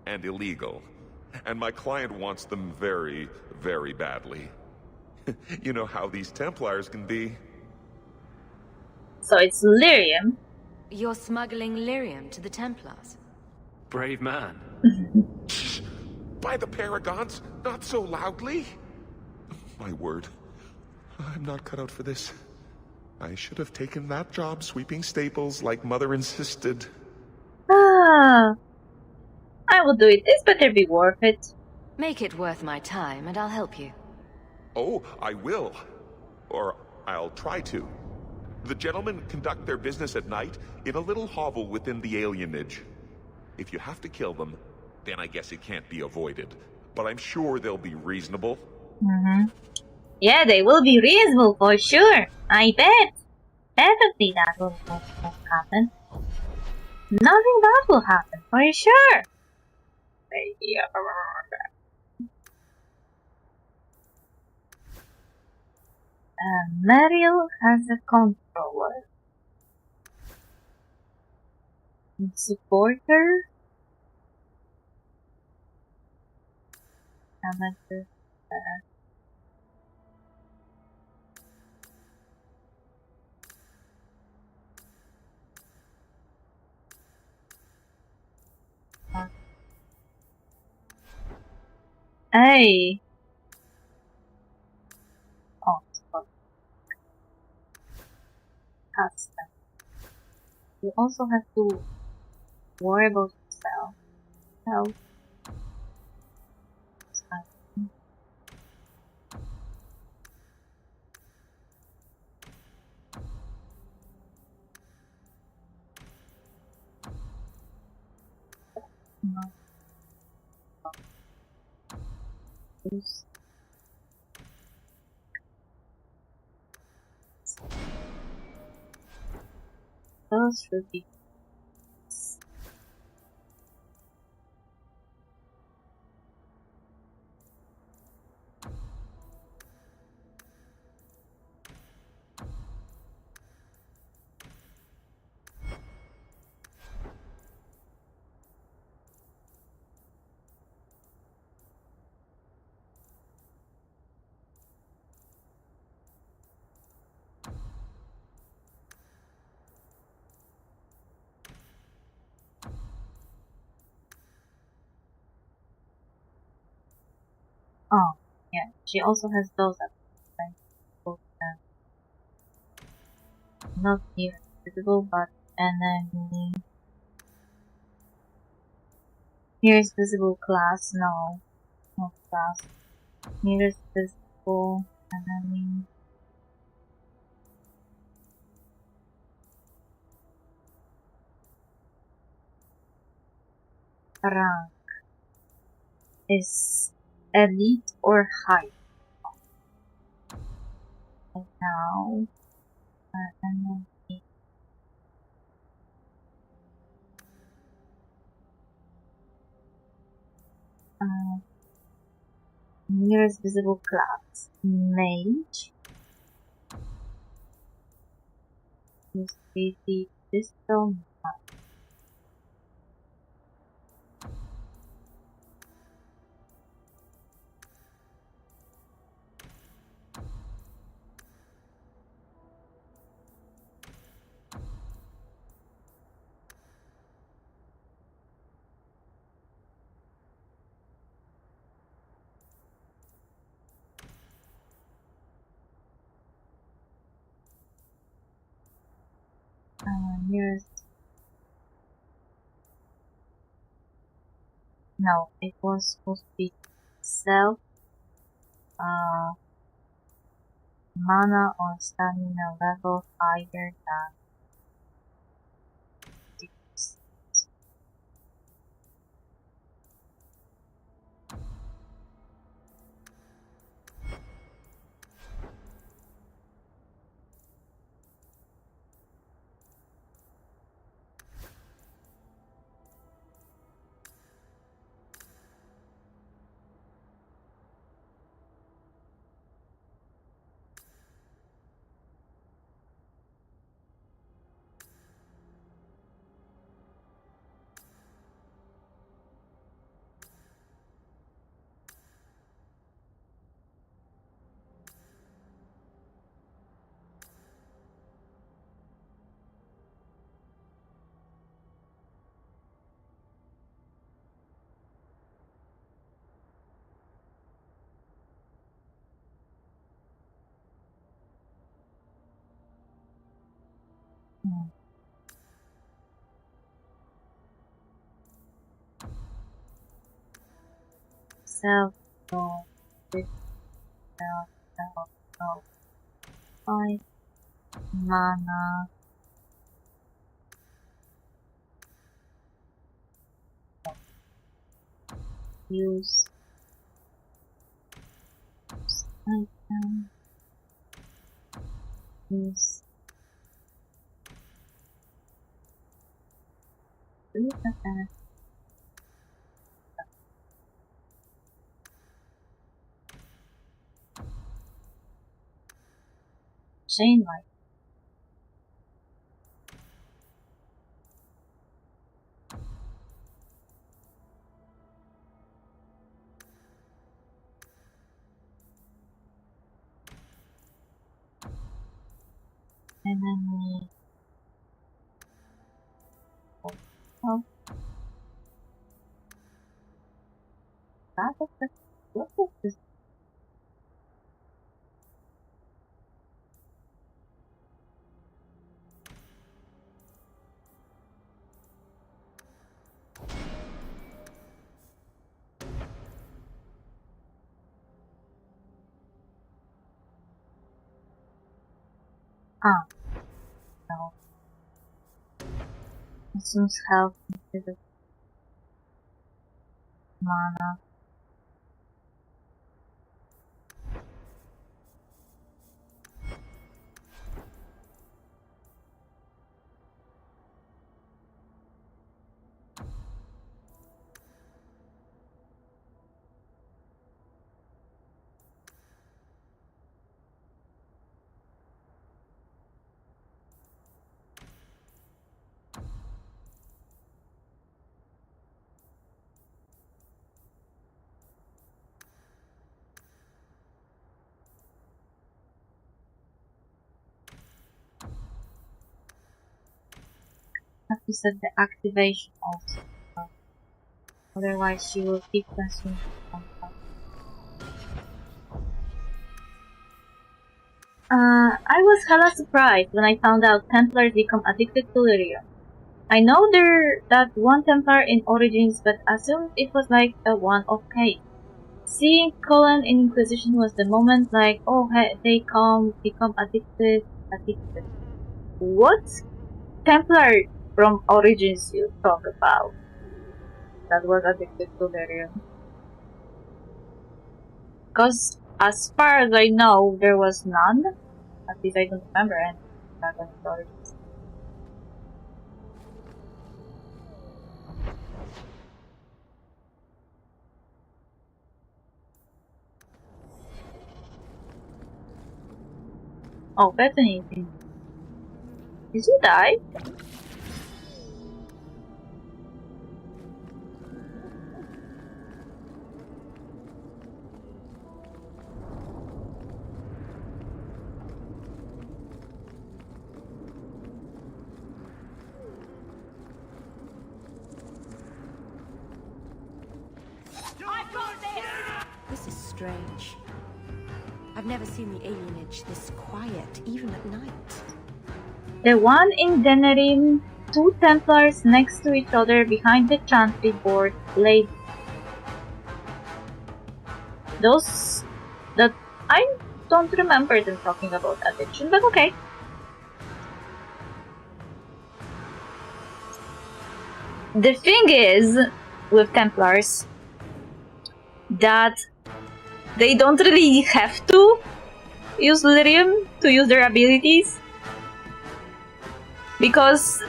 and illegal. And my client wants them very, very badly. You know how these Templars can be. So it's lyrium. You're smuggling lyrium to the Templars? Brave man. By the Paragons, not so loudly. My word, I'm not cut out for this. I should have taken that job sweeping stables like Mother insisted. Ah, I will do it. This better be worth it. Make it worth my time, and I'll help you. Oh, I will. Or I'll try to. The gentlemen conduct their business at night in a little hovel within the alienage. If you have to kill them, then I guess it can't be avoided. But I'm sure they'll be reasonable. Yeah, they will be reasonable for sure. I bet. Definitely that will happen. Nothing bad will happen for sure. Mariel has a controller. Supporter. Amateur. Hey. Oh, custom. You also have to worry about yourself. So, those should be. Oh, yeah. She also has those up. Not here visible, but enemy. Here's visible class. No, not class. Nearest visible enemy. Rank is elite or high. And now, enemy. Nearest visible class. Mage. Use 80 pistol. Nearest. No, it was supposed to be self, mana or stamina level higher than 6. Self-control. 5 mana. Use item. Use attack. Chain light. And then we what is this? No. Consumes health instead of mana. Have to set the activation also. Otherwise she will keep consuming content. I was hella surprised when I found out Templars become addicted to lyrium. I know there that one Templar in Origins, but assumed it was like a one-off case. Seeing Cullen in Inquisition was the moment like, oh hey, they become addicted. What Templar from Origins you talk about that was addicted to lyrium? Because as far as I know, there was none. At least I don't remember any Dragon Origins. Oh, Bethany. Did you die? This is strange. I've never seen the alienage this quiet, even at night. The one in Denerim, 2 Templars next to each other behind the chantry board, laid those that I don't remember them talking about addiction, but okay. The thing is with Templars that they don't really have to use lyrium to use their abilities, because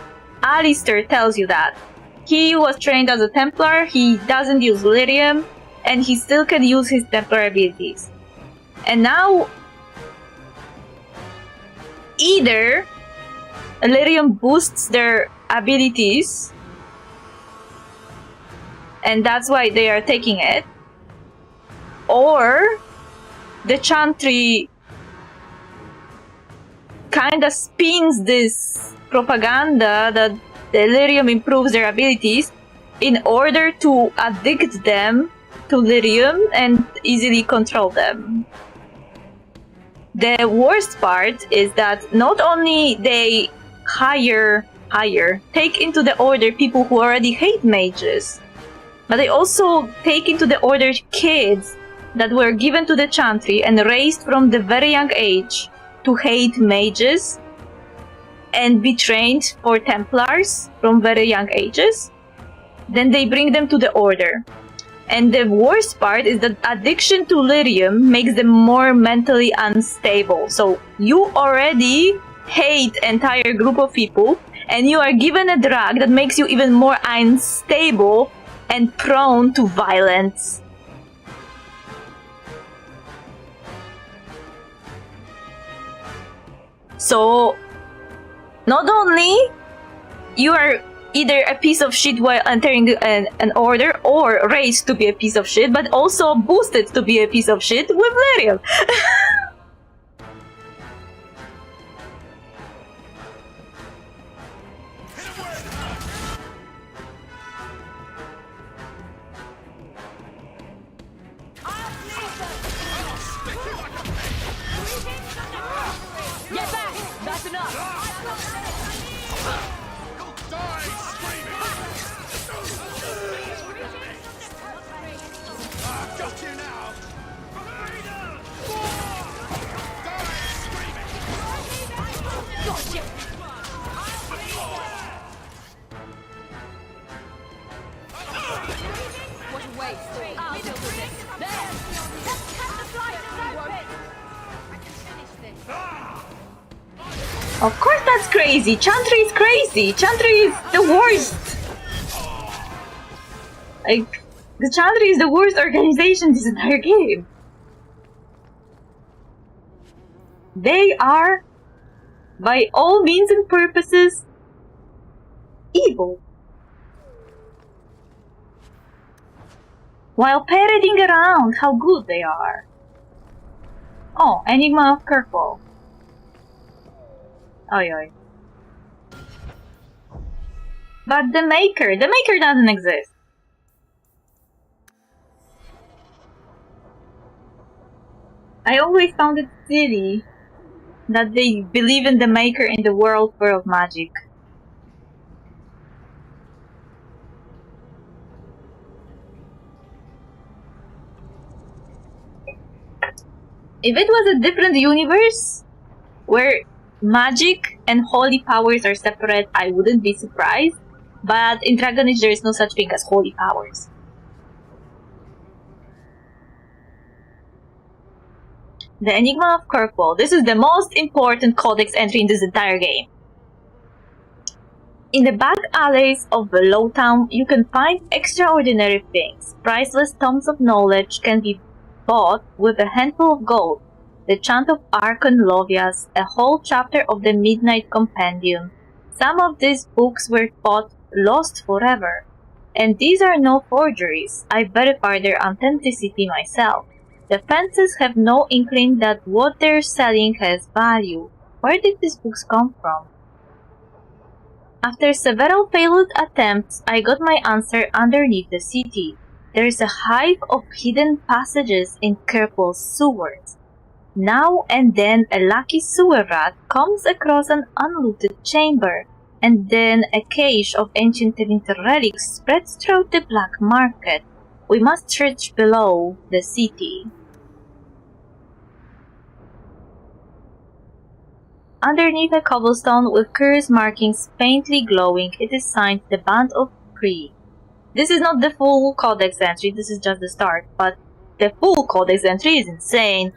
Alistair tells you that he was trained as a Templar, he doesn't use lyrium, and he still can use his Templar abilities. And now either lyrium boosts their abilities and that's why they are taking it, or the chantry kinda spins this propaganda that lyrium improves their abilities in order to addict them to lyrium and easily control them. The worst part is that not only they take into the order people who already hate mages. But they also take into the order kids that were given to the Chantry and raised from the very young age to hate mages and be trained for Templars from very young ages. Then they bring them to the order. And the worst part is that addiction to lyrium makes them more mentally unstable. So you already hate entire group of people, and you are given a drug that makes you even more unstable and prone to violence. So, not only you are either a piece of shit while entering an order, or raised to be a piece of shit, but also boosted to be a piece of shit with lyrium. Get back! That's enough! Got you now! Gotcha! What a waste! I'll deal with this. There! Let's cut the flight and open! I can finish this. Of course that's crazy! Chantry is crazy! Chantry is the worst! Like, the Chantry is the worst organization in this entire game. They are, by all means and purposes, evil. While parading around how good they are. Oh, Enigma of Kirkwall. Oi oi. But the Maker doesn't exist. I always found it silly that they believe in the Maker in the world of magic. If it was a different universe, where magic and holy powers are separate, I wouldn't be surprised. But in Dragon Age there is no such thing as holy powers. The Enigma of Kirkwall. This is the most important codex entry in this entire game. In the back alleys of Lowtown, you can find extraordinary things. Priceless tomes of knowledge can be bought with a handful of gold. The Chant of Archon Lovias, a whole chapter of the Midnight Compendium. Some of these books were thought lost forever. And these are no forgeries. I verified their authenticity myself. The fences have no inkling that what they're selling has value. Where did these books come from? After several failed attempts, I got my answer underneath the city. There is a hive of hidden passages in Kirkwall's sewers. Now and then a lucky sewer rat comes across an unlooted chamber, and then a cache of ancient relics spreads throughout the black market. We must search below the city. Underneath a cobblestone with curious markings faintly glowing, it is signed the Band of Kree. This is not the full codex entry, this is just the start, but the full codex entry is insane.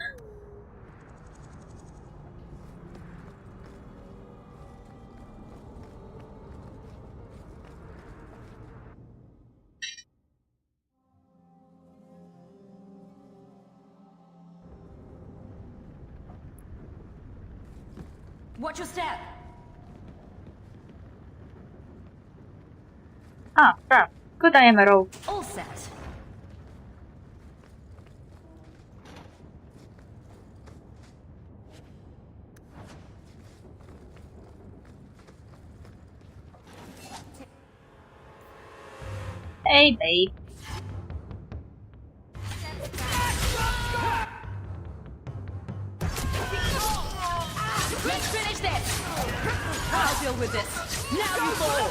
Watch your step! Ah, crap. Good, I am a rogue. All set. Hey, babe. Let's finish this! I'll deal with this. Now you fall.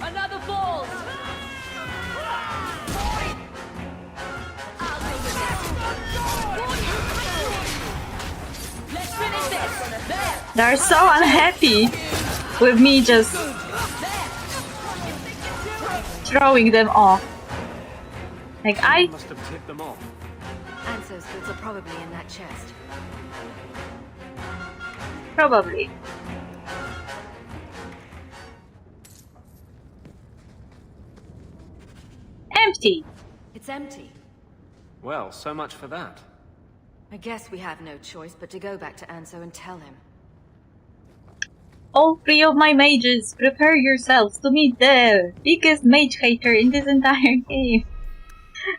Another fall. I'll deal with this. Let's finish this. There. They're so unhappy with me just throwing them off. Like I must have tipped them off. Anso's goods are probably in that chest. probably. Empty. It's empty. Well, so much for that. I guess we have no choice but to go back to Anso and tell him. All three of my mages, prepare yourselves to meet the biggest mage hater in this entire game.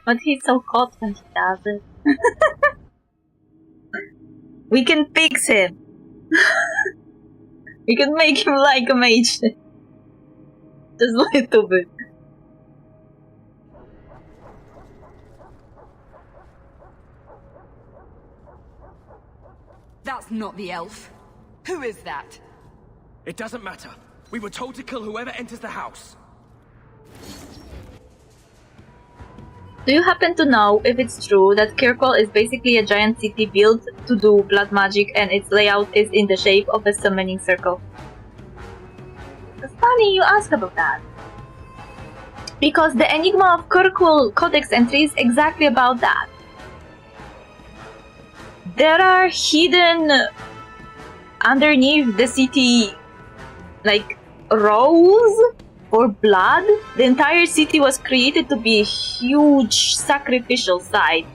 But he's so hot when he does it. We can fix him. We can make him like a mage. Just a little bit. That's not the elf. Who is that? It doesn't matter. We were told to kill whoever enters the house. Do you happen to know if it's true that Kirkwall is basically a giant city built to do blood magic and its layout is in the shape of a summoning circle? It's funny you ask about that. Because the Enigma of Kirkwall Codex entry is exactly about that. There are hidden underneath the city, like, rows for blood. The entire city was created to be a huge sacrificial site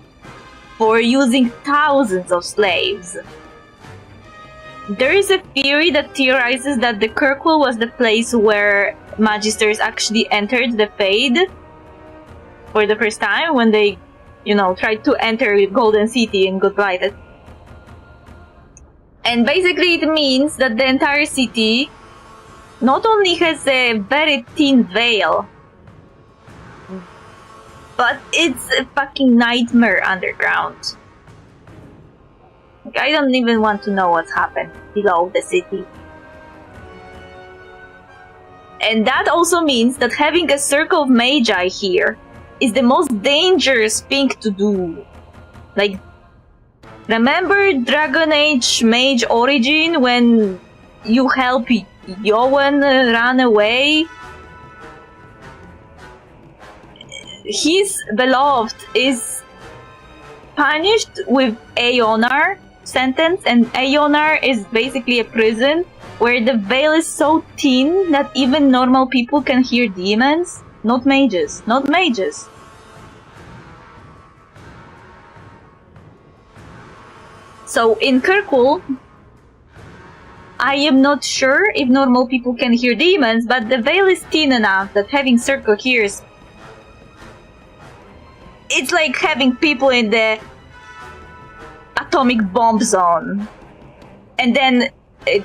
for using thousands of slaves. There is a theory that theorizes that the Kirkwall was the place where Magisters actually entered the Fade for the first time when they, tried to enter Golden City and got blighted. And basically it means that the entire city not only has a very thin veil, but it's a fucking nightmare underground. Like, I don't even want to know what's happened below the city. And that also means that having a circle of magi here is the most dangerous thing to do. Like, remember Dragon Age Mage Origin when you help Yowen run away? His beloved is punished with Aeonar sentence, and Aeonar is basically a prison where the veil is so thin that even normal people can hear demons. Not mages. Not mages. So in Kirkwall, I am not sure if normal people can hear demons, but the veil is thin enough that having circle here is... It's like having people in the atomic bomb zone. And then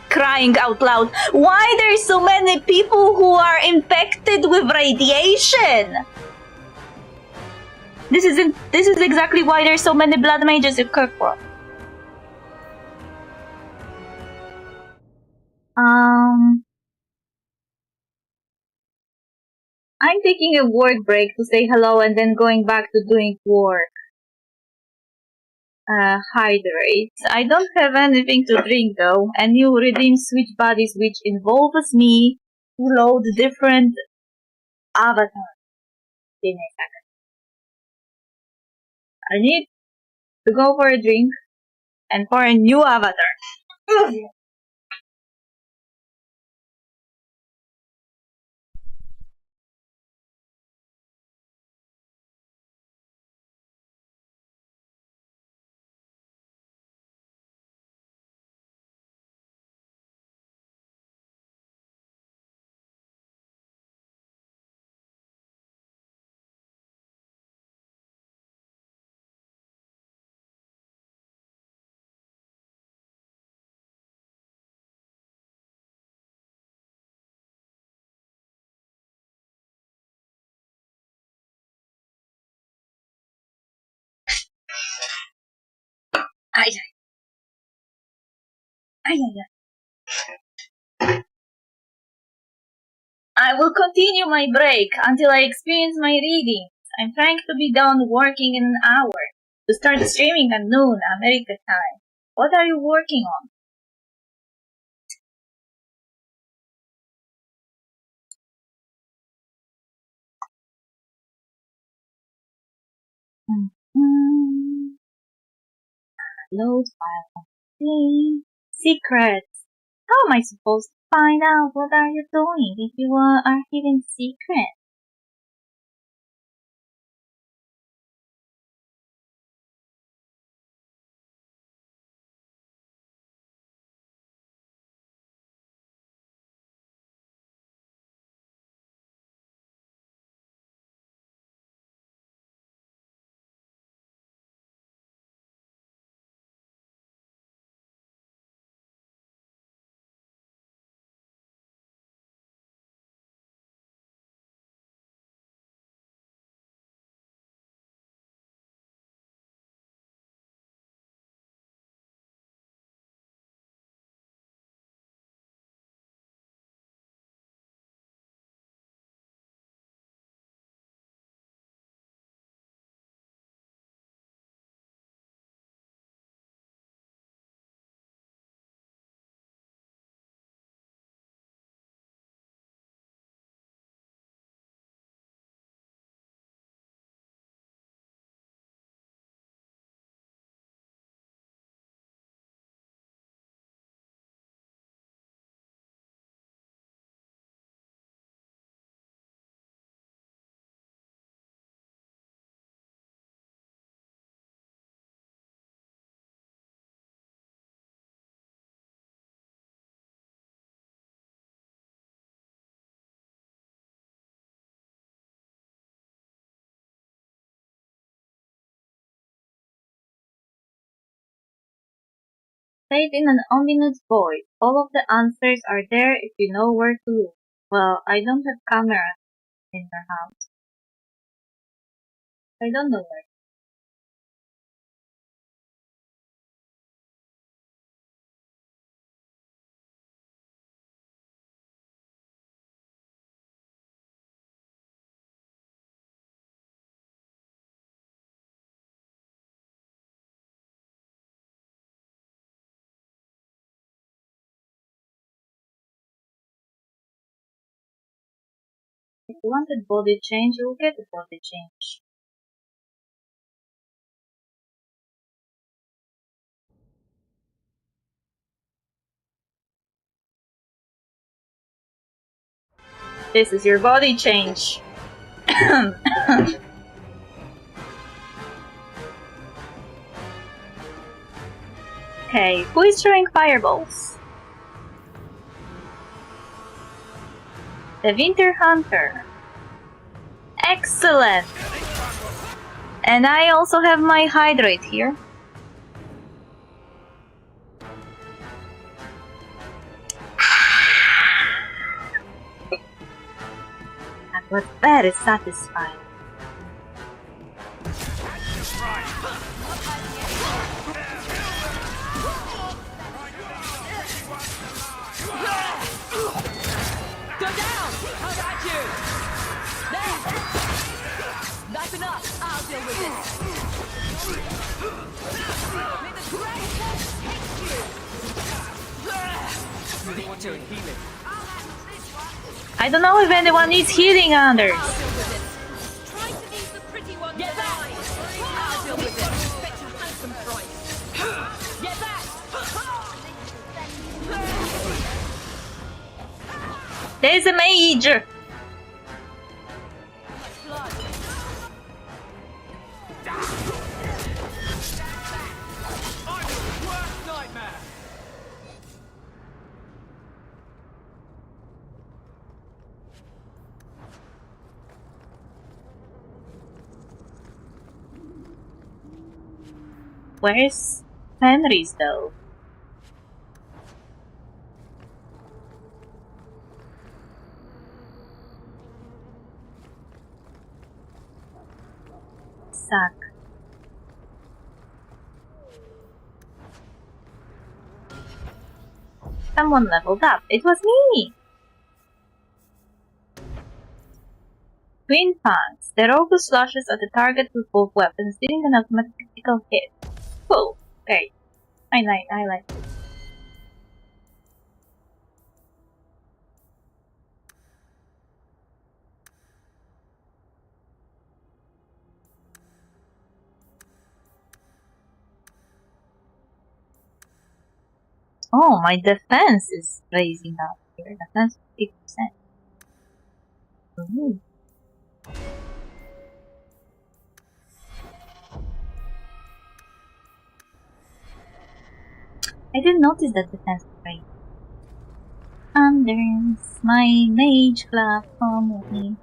crying out loud, why there's so many people who are infected with radiation? This is exactly why there's so many blood mages in Kirkwall. I'm taking a work break to say hello and then going back to doing work. Hydrate. I don't have anything to drink though, and you redeem switch bodies, which involves me to load different avatars. Give me a second. I need to go for a drink and for a new avatar. Ay, ay, ay, ay. I will continue my break until I experience my readings. I'm trying to be done working in an hour to start streaming at noon America time. What are you working on? Load file. Secrets. How am I supposed to find out what are you doing if you are hidden secret? Said in an ominous voice, all of the answers are there if you know where to look. Well, I don't have cameras in your house. I don't know where. If you wanted body change, you'll get a body change. This is your body change. Okay, who is throwing fireballs? The Winter Hunter. Excellent! And I also have my hydrate here. That was very satisfying. Go down! How about you? There! That's enough! I'll deal with this! May the greatness hit you! You want to heal it? I don't know if anyone needs healing others. Try to ease the pretty one. Get back! I'll deal with this! Expect a handsome price! Get back! There's a mage! Where's Fenris though? Suck. Someone leveled up. It was me! Twin Fangs. The robust slashes at the target with both weapons, dealing an automatic critical hit. Cool. Okay. I like it. Oh, my defense is raising up here. Defense 50%. Ooh. I didn't notice that defense rate. There's my mage club from me.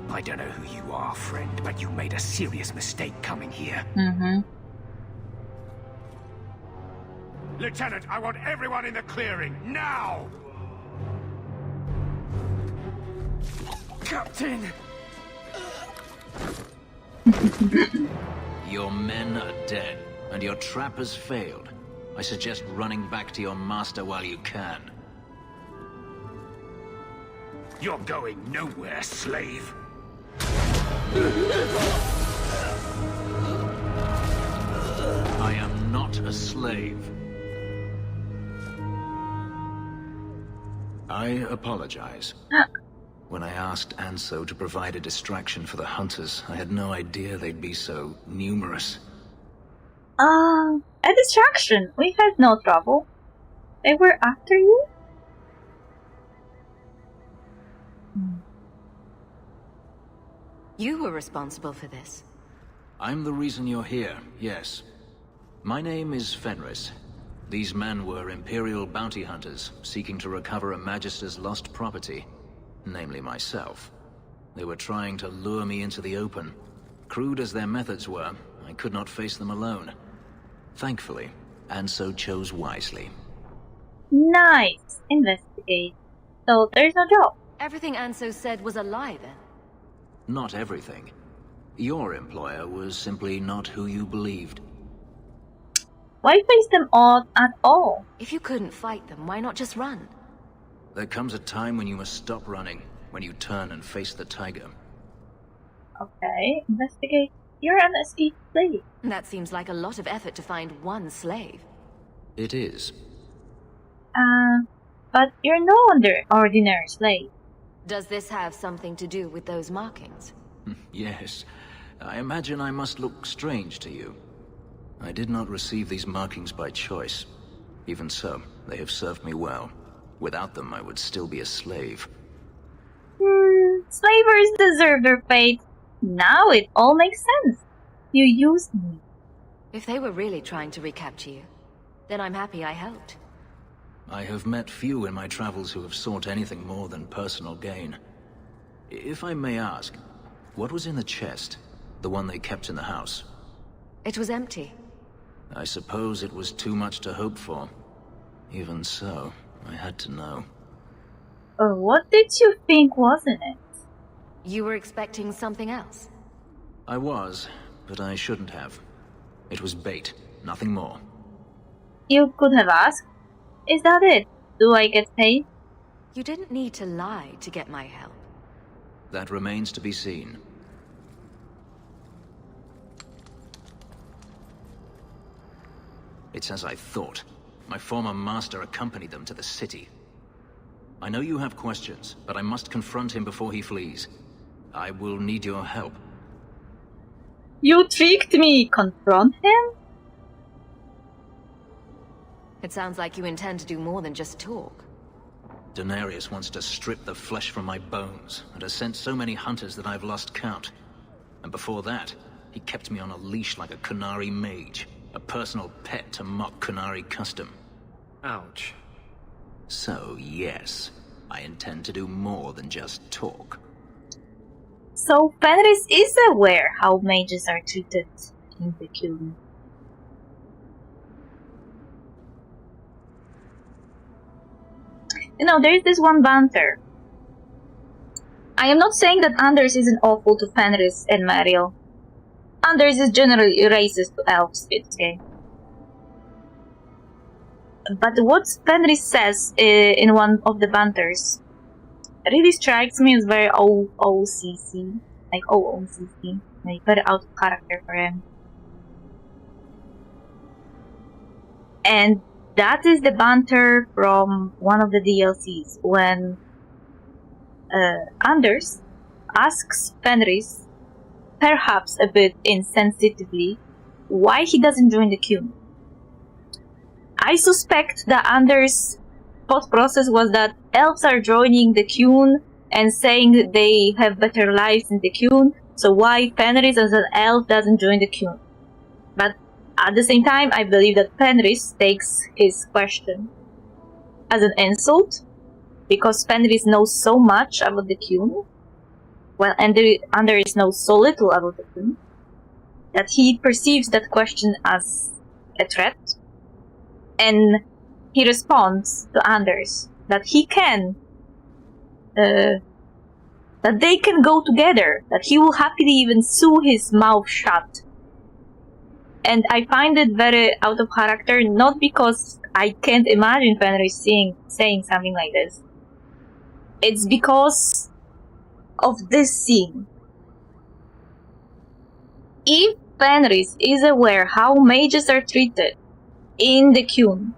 I don't know who you are, friend, but you made a serious mistake coming here. Mm-hmm. Lieutenant, I want everyone in the clearing, now! Captain! Your men are dead, and your trap has failed. I suggest running back to your master while you can. You're going nowhere, slave. I am not a slave. I apologize. When I asked Anso to provide a distraction for the hunters, I had no idea they'd be so numerous. A distraction. We had no trouble. They were after you? You were responsible for this. I'm the reason you're here, yes. My name is Fenris. These men were Imperial bounty hunters, seeking to recover a Magister's lost property, namely myself. They were trying to lure me into the open. Crude as their methods were, I could not face them alone. Thankfully, Anso chose wisely. Nice! Investigate. So there's no job. Everything Anso said was a lie, then? Not everything. Your employer was simply not who you believed. Why face them all at all? If you couldn't fight them, why not just run? There comes a time when you must stop running, when you turn and face the tiger. Okay, investigate. You're an escaped slave. That seems like a lot of effort to find one slave. It is. But you're no ordinary slave. Does this have something to do with those markings? Yes. I imagine I must look strange to you. I did not receive these markings by choice. Even so, they have served me well. Without them, I would still be a slave. Slavers deserve their fate. Now it all makes sense. You used me. If they were really trying to recapture you, then I'm happy I helped. I have met few in my travels who have sought anything more than personal gain. If I may ask, what was in the chest? The one they kept in the house? It was empty. I suppose it was too much to hope for. Even so, I had to know. What did you think was in it? You were expecting something else? I was, but I shouldn't have. It was bait, nothing more. You could have asked. Is that it? Do I get paid? You didn't need to lie to get my help. That remains to be seen. It's as I thought. My former master accompanied them to the city. I know you have questions, but I must confront him before he flees. I will need your help. You tricked me! Confront him? It sounds like you intend to do more than just talk. Denarius wants to strip the flesh from my bones, and has sent so many hunters that I've lost count. And before that, he kept me on a leash like a Qunari mage, a personal pet to mock Qunari custom. Ouch. So, yes, I intend to do more than just talk. So Fenris is aware how mages are treated in the Qun. You know, there's this one banter. I am not saying that Anders isn't awful to Fenris and Mariel. Anders is generally racist to elves in this game. But what Fenris says in one of the banters really strikes me as very OCC. Like OCC. Like very out of character for him. And that is the banter from one of the DLCs when Anders asks Fenris, perhaps a bit insensitively, why he doesn't join the queue. I suspect that Anders' thought process was that elves are joining the queue and saying that they have better lives in the queue, so why Fenris as an elf doesn't join the queue. But at the same time, I believe that Fenris takes his question as an insult, because Fenris knows so much about the queue, well, and Anders knows so little about the queue, that he perceives that question as a threat, and he responds to Anders that he can, that they can go together, that he will happily even sew his mouth shut. And I find it very out of character, not because I can't imagine Fenris saying something like this. It's because of this scene. If Fenris is aware how mages are treated in the queue,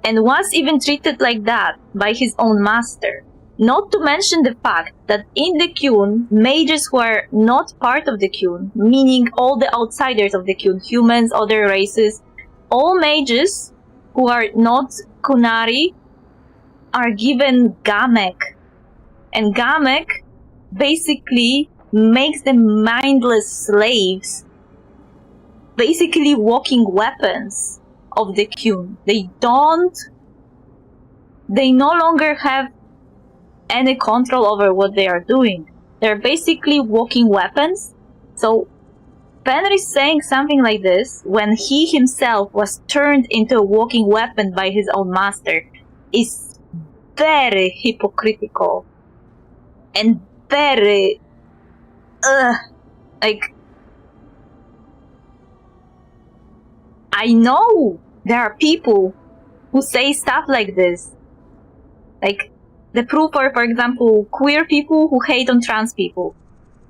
and was even treated like that by his own master, not to mention the fact that in the queue, mages who are not part of the queue, meaning all the outsiders of the queue, humans, other races, all mages who are not Kunari are given Gamek. And Gamek basically makes them mindless slaves, basically walking weapons of the queue. They no longer have any control over what they are doing. They're basically walking weapons. So Fenris saying something like this when he himself was turned into a walking weapon by his own master is very hypocritical and very like, I know there are people who say stuff like this, like the proof are, for example, queer people who hate on trans people.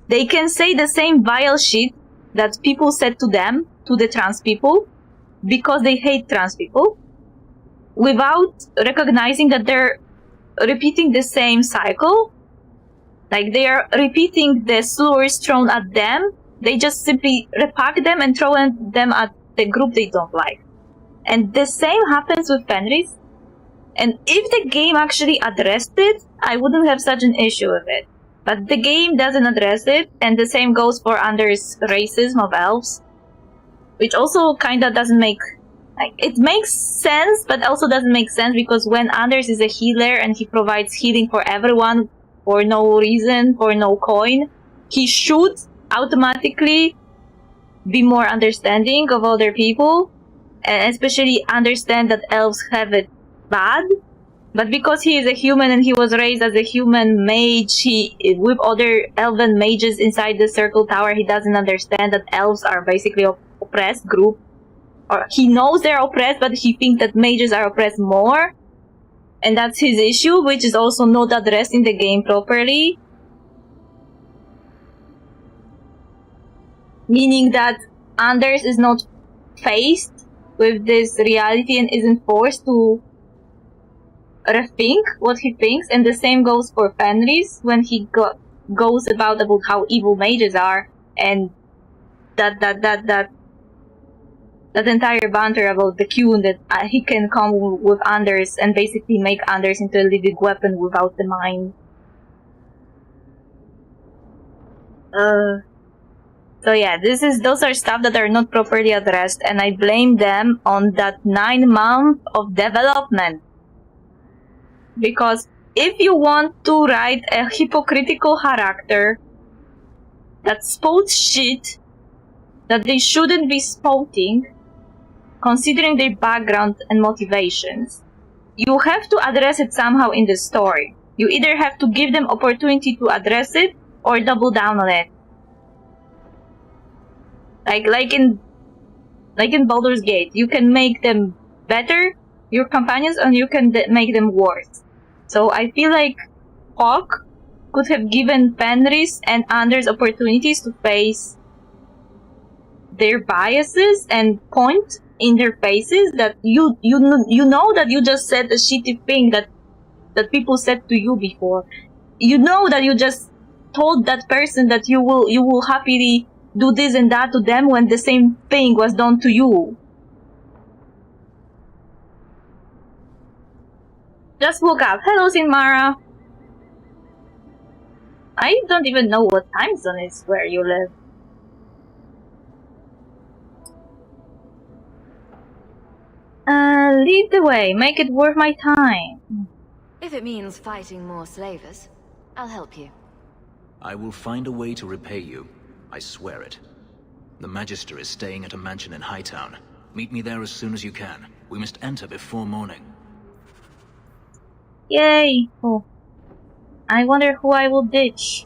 They can say the same vile shit that people said to them, to the trans people, because they hate trans people, without recognizing that they're repeating the same cycle. Like, they are repeating the slurs thrown at them. They just simply repack them and throw them at the group they don't like. And the same happens with Fenris. And if the game actually addressed it, I wouldn't have such an issue with it. But the game doesn't address it, and the same goes for Anders' racism of elves. Which also kinda doesn't make... like, it makes sense, but also doesn't make sense, because when Anders is a healer and he provides healing for everyone for no reason, for no coin, he should automatically be more understanding of other people, and especially understand that elves have it bad. But because he is a human and he was raised as a human mage, with other elven mages inside the Circle Tower, he doesn't understand that elves are basically an oppressed group. Or he knows they're oppressed, but he thinks that mages are oppressed more. And that's his issue, which is also not addressed in the game properly. Meaning that Anders is not faced with this reality and isn't forced to rethink what he thinks. And the same goes for Fenris when he goes about how evil mages are, and that entire banter about the queue, that he can come with Anders and basically make Anders into a living weapon without the mind. So yeah, those are stuff that are not properly addressed, and I blame them on that 9 months of development. Because if you want to write a hypocritical character that spouts shit that they shouldn't be spouting, considering their background and motivations, you have to address it somehow in the story. You either have to give them opportunity to address it, or double down on it. Like in Baldur's Gate, you can make them better, your companions and you can make them worse. So I feel like Hawk could have given Fenris and Anders opportunities to face their biases and point in their faces that you know that you just said a shitty thing that people said to you before. You know that you just told that person that you will happily do this and that to them when the same thing was done to you. Just woke up. Hello, Sinmara. I don't even know what time zone is where you live. Lead the way. Make it worth my time. If it means fighting more slavers, I'll help you. I will find a way to repay you. I swear it. The Magister is staying at a mansion in Hightown. Meet me there as soon as you can. We must enter before morning. Yay! Oh. I wonder who I will ditch.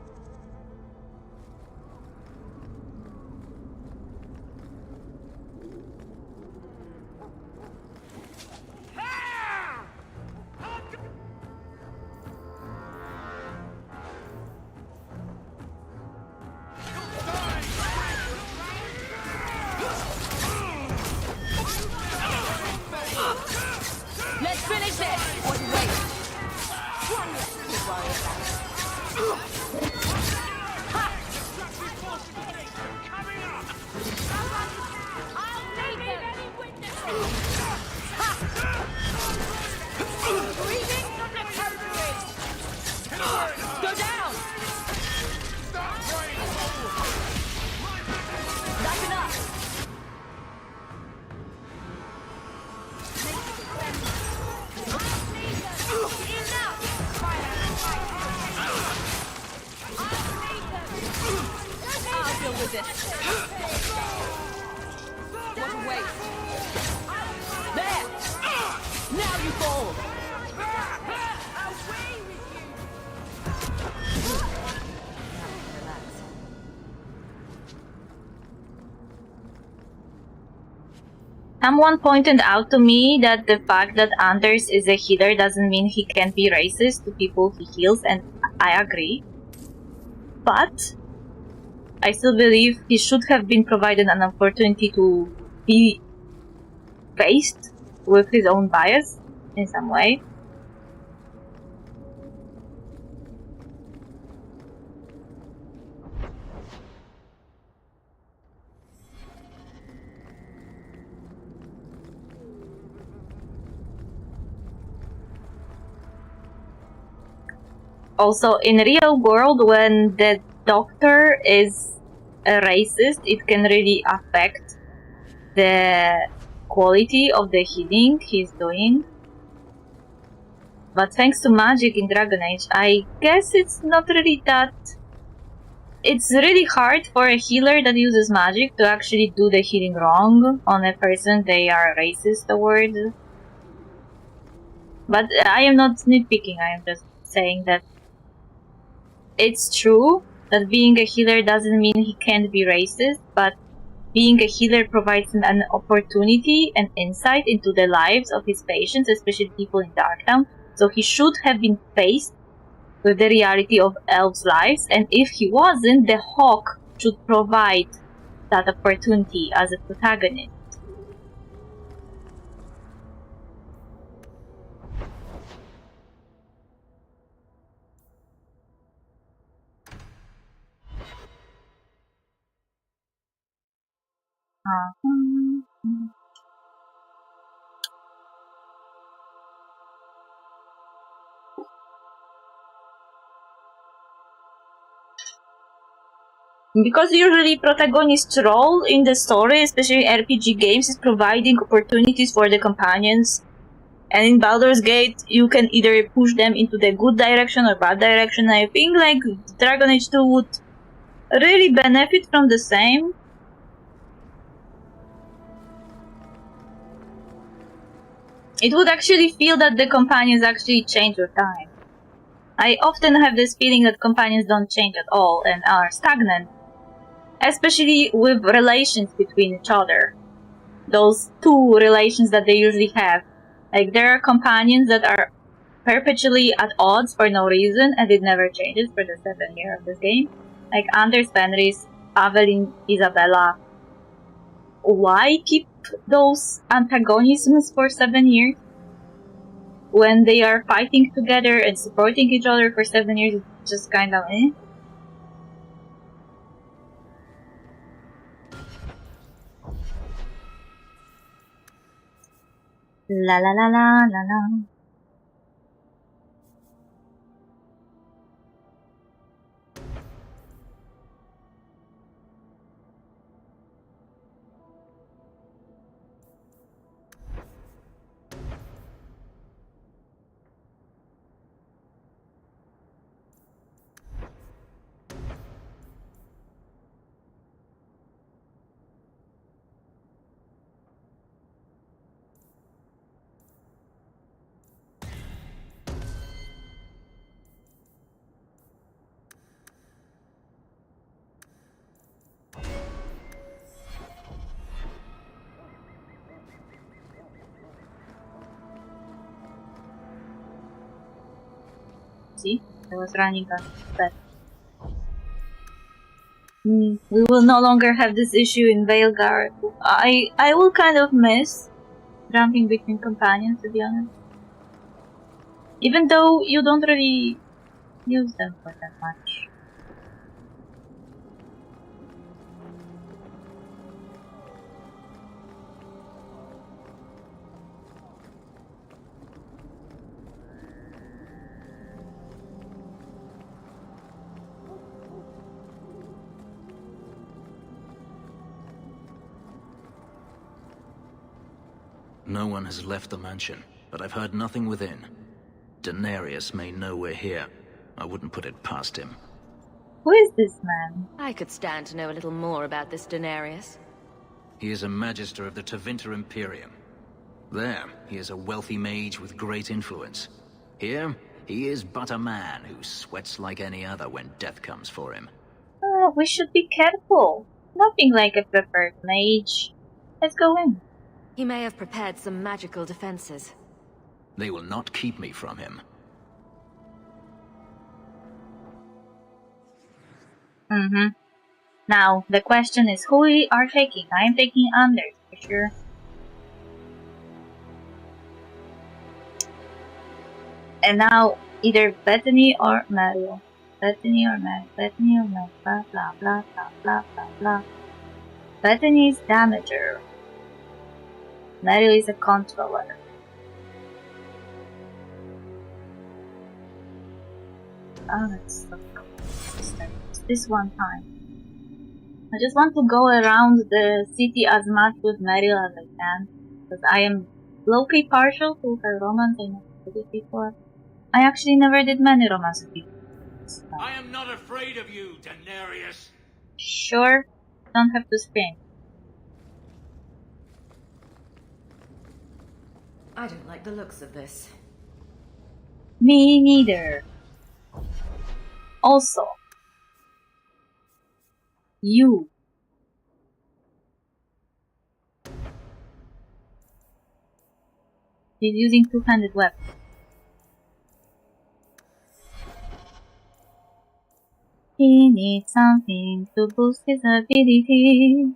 Let's finish this! What wait? One less to worry about. Ha! I'll need any witnesses! Ha! Greetings from the coterie! Go down! That's enough! I'll deal with this. What a waste. There! Now you fall! Away with you! Someone pointed out to me that the fact that Anders is a healer doesn't mean he can't be racist to people he heals, and I agree. But I still believe he should have been provided an opportunity to be faced with his own bias in some way. Also, in real world, when the doctor is a racist, it can really affect the quality of the healing he's doing. But thanks to magic in Dragon Age, I guess it's not really that... It's really hard for a healer that uses magic to actually do the healing wrong on a person they are racist towards. But I am not nitpicking, I am just saying that it's true that being a healer doesn't mean he can't be racist, but being a healer provides him an opportunity and insight into the lives of his patients, especially people in Darktown. So he should have been faced with the reality of elves' lives, and if he wasn't, the Hawk should provide that opportunity as a protagonist. Because usually protagonist's role in the story, especially RPG games, is providing opportunities for the companions. And in Baldur's Gate, you can either push them into the good direction or bad direction. I think like Dragon Age 2 would really benefit from the same. It would actually feel that the companions actually change with time. I often have this feeling that companions don't change at all and are stagnant. Especially with relations between each other. Those two relations that they usually have. Like, there are companions that are perpetually at odds for no reason, and it never changes for the 7 years of this game. Like Anders, Fenris, Aveline, Isabella. Why keep those antagonisms for 7 years? When they are fighting together and supporting each other for 7 years, it's just kind of eh. La la la la la la. See, I was running on that. We will no longer have this issue in Veilguard. I will kind of miss jumping between companions, to be honest. Even though you don't really use them for that much. No one has left the mansion, but I've heard nothing within. Denarius may know we're here. I wouldn't put it past him. Who is this man? I could stand to know a little more about this Denarius. He is a magister of the Tevinter Imperium. There, he is a wealthy mage with great influence. Here, he is but a man who sweats like any other when death comes for him. We should be careful. Nothing like a prepared mage. Let's go in. He may have prepared some magical defenses. They will not keep me from him. Now, the question is who we are taking. I am taking Anders, for sure. And now, either Bethany or Mario. Bethany or Mario. Bethany or Mario. Blah, blah, blah, blah, blah, blah, blah. Bethany is damager. Mario is a controller. Oh, that's so cool. This one time. I just want to go around the city as much with Mario as I can. Because I am low-key partial to her romance. I never did it before. I actually never did many romances before. So. I am not afraid of you, Denarius. Sure. Don't have to scream. I don't like the looks of this. Me neither. Also, you. He's using two-handed weapon. He needs something to boost his abilities.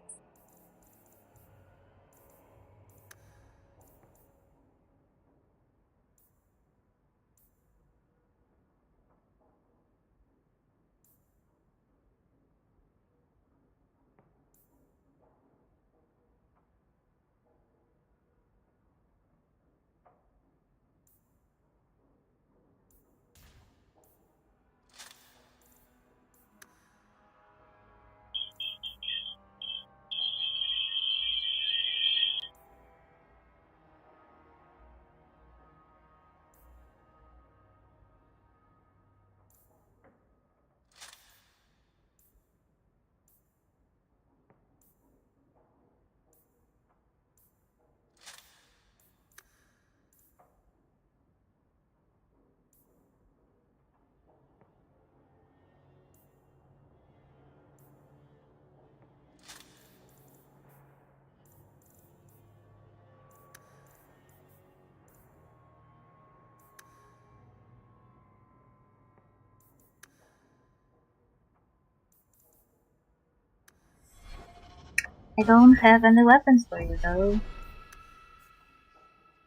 I don't have any weapons for you though.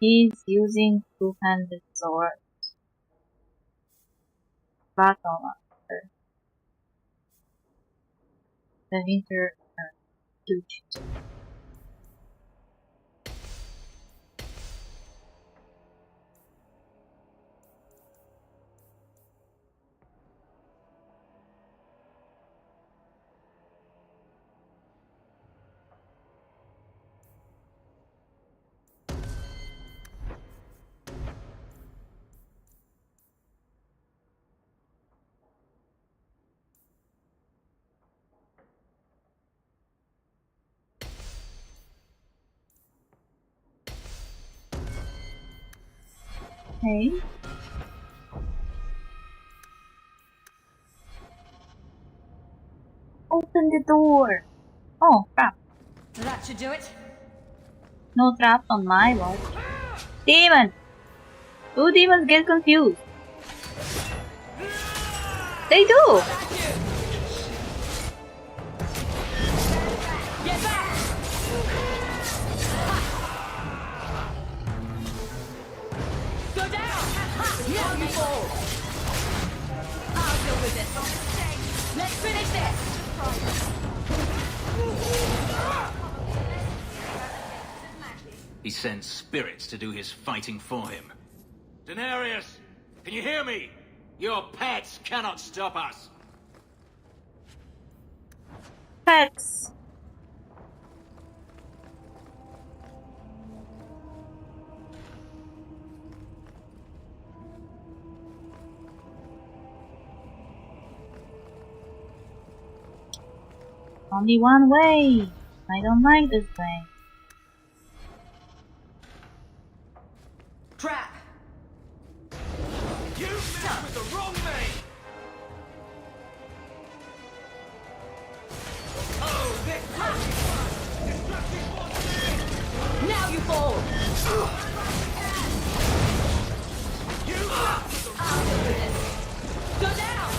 He's using two-handed sword. Battle Master. The Winter Dude. Okay. Open the door! Oh, crap. That should do it. No traps on my watch. Demon! Two demons get confused. They do! Get back! Go down! Now you fall! I'll deal with this. Let's finish this! He sends spirits to do his fighting for him. Daenerys, can you hear me? Your pets cannot stop us. Pets! Only one way! I don't like this way. Trap! You messed with the wrong man! Oh, this Now you fall! I'll deal with this. Go down!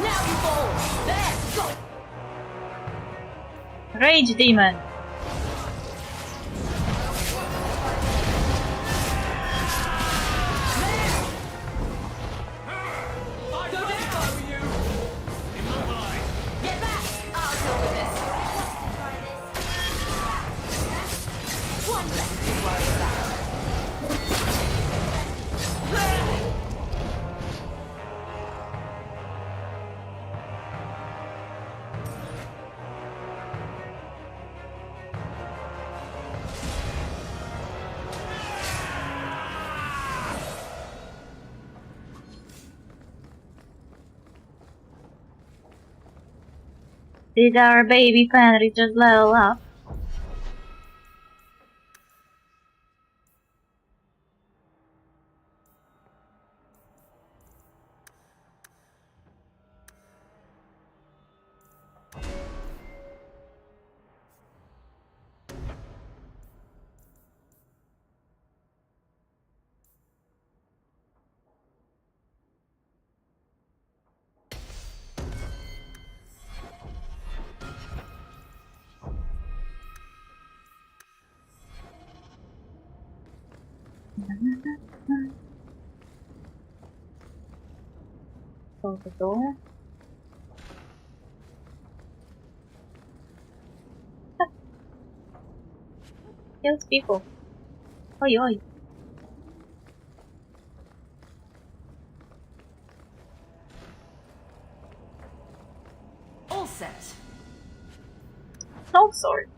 Now you fall! There! Go! Rage Demon! Did our baby Fenrir just level up? Close the door. Kills people. Oi oi. All set. No sword.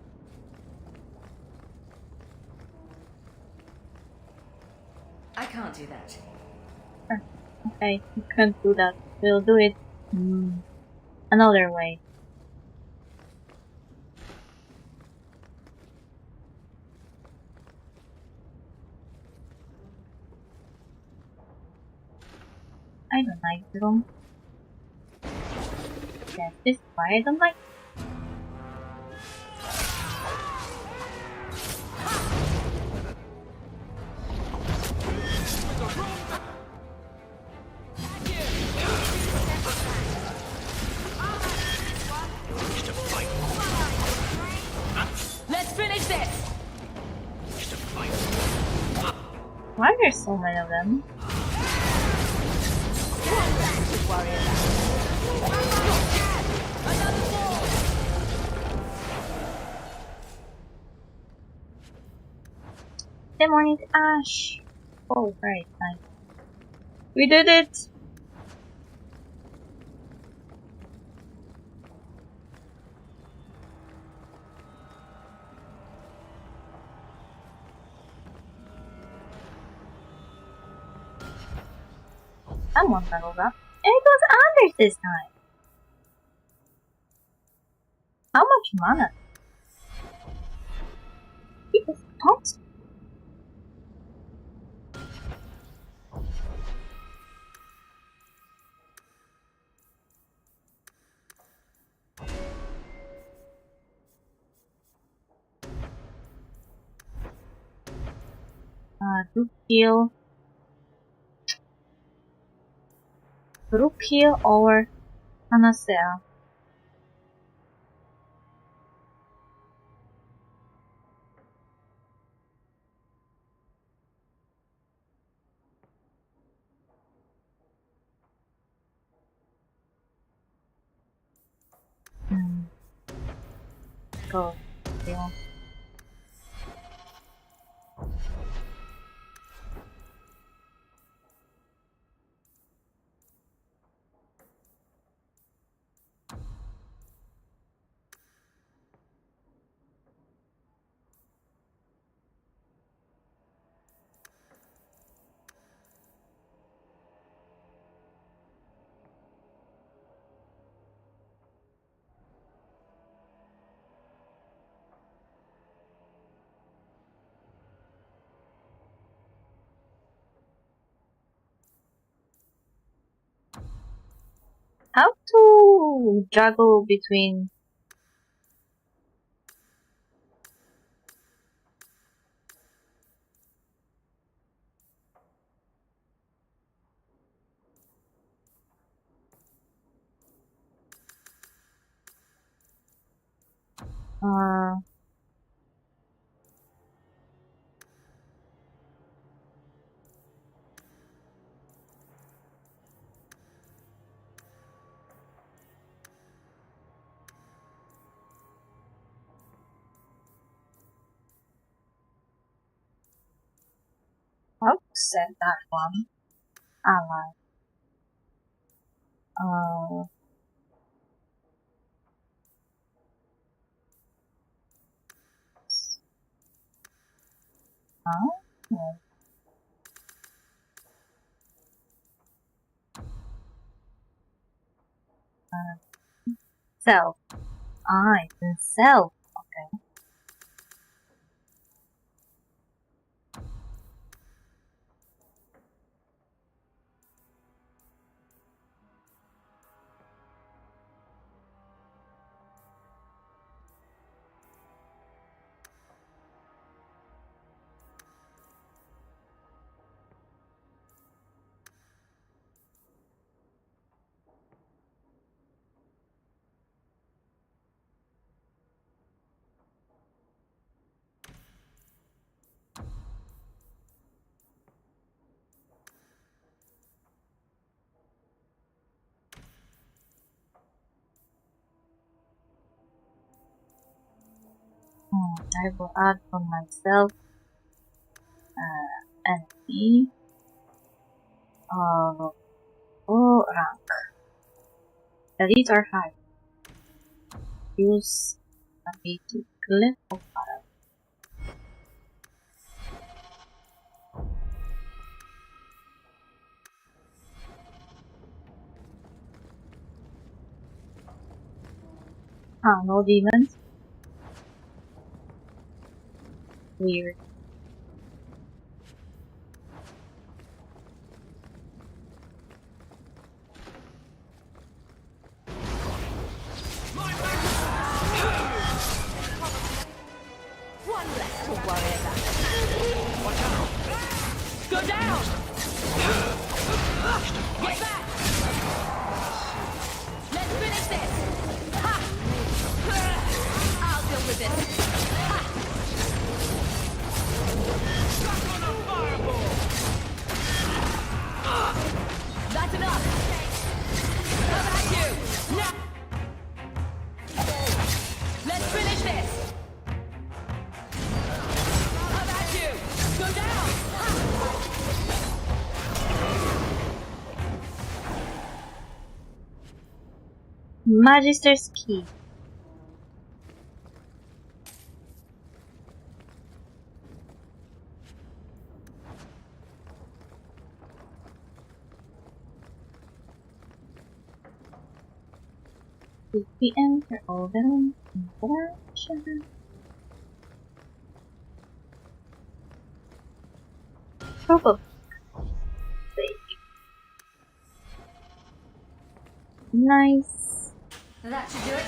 I can't do that. Okay, you can't do that. We'll do it another way. I don't like the room. Yes, this is why I don't like. Just a Why are there so many of them? Demonic Ash! Oh, right, nice. We did it! Someone leveled up. And it was Anders this time! How much mana? He is toxic. Group heal or Panacea. Go. Yeah. How to juggle between how to set that one? Ally. No. Self. The self. Okay. I will add for myself enemy of full rank. Elite or high. Use ability Glyph of Fire. No demons. Weird. One less to worry about. Watch out! Go down! Get back! Let's finish this! Ha! I'll deal with this. Ha! Stuck on a fireball! Magister's Key. Did we enter all the rooms in interaction? Probably. Nice. That should do it.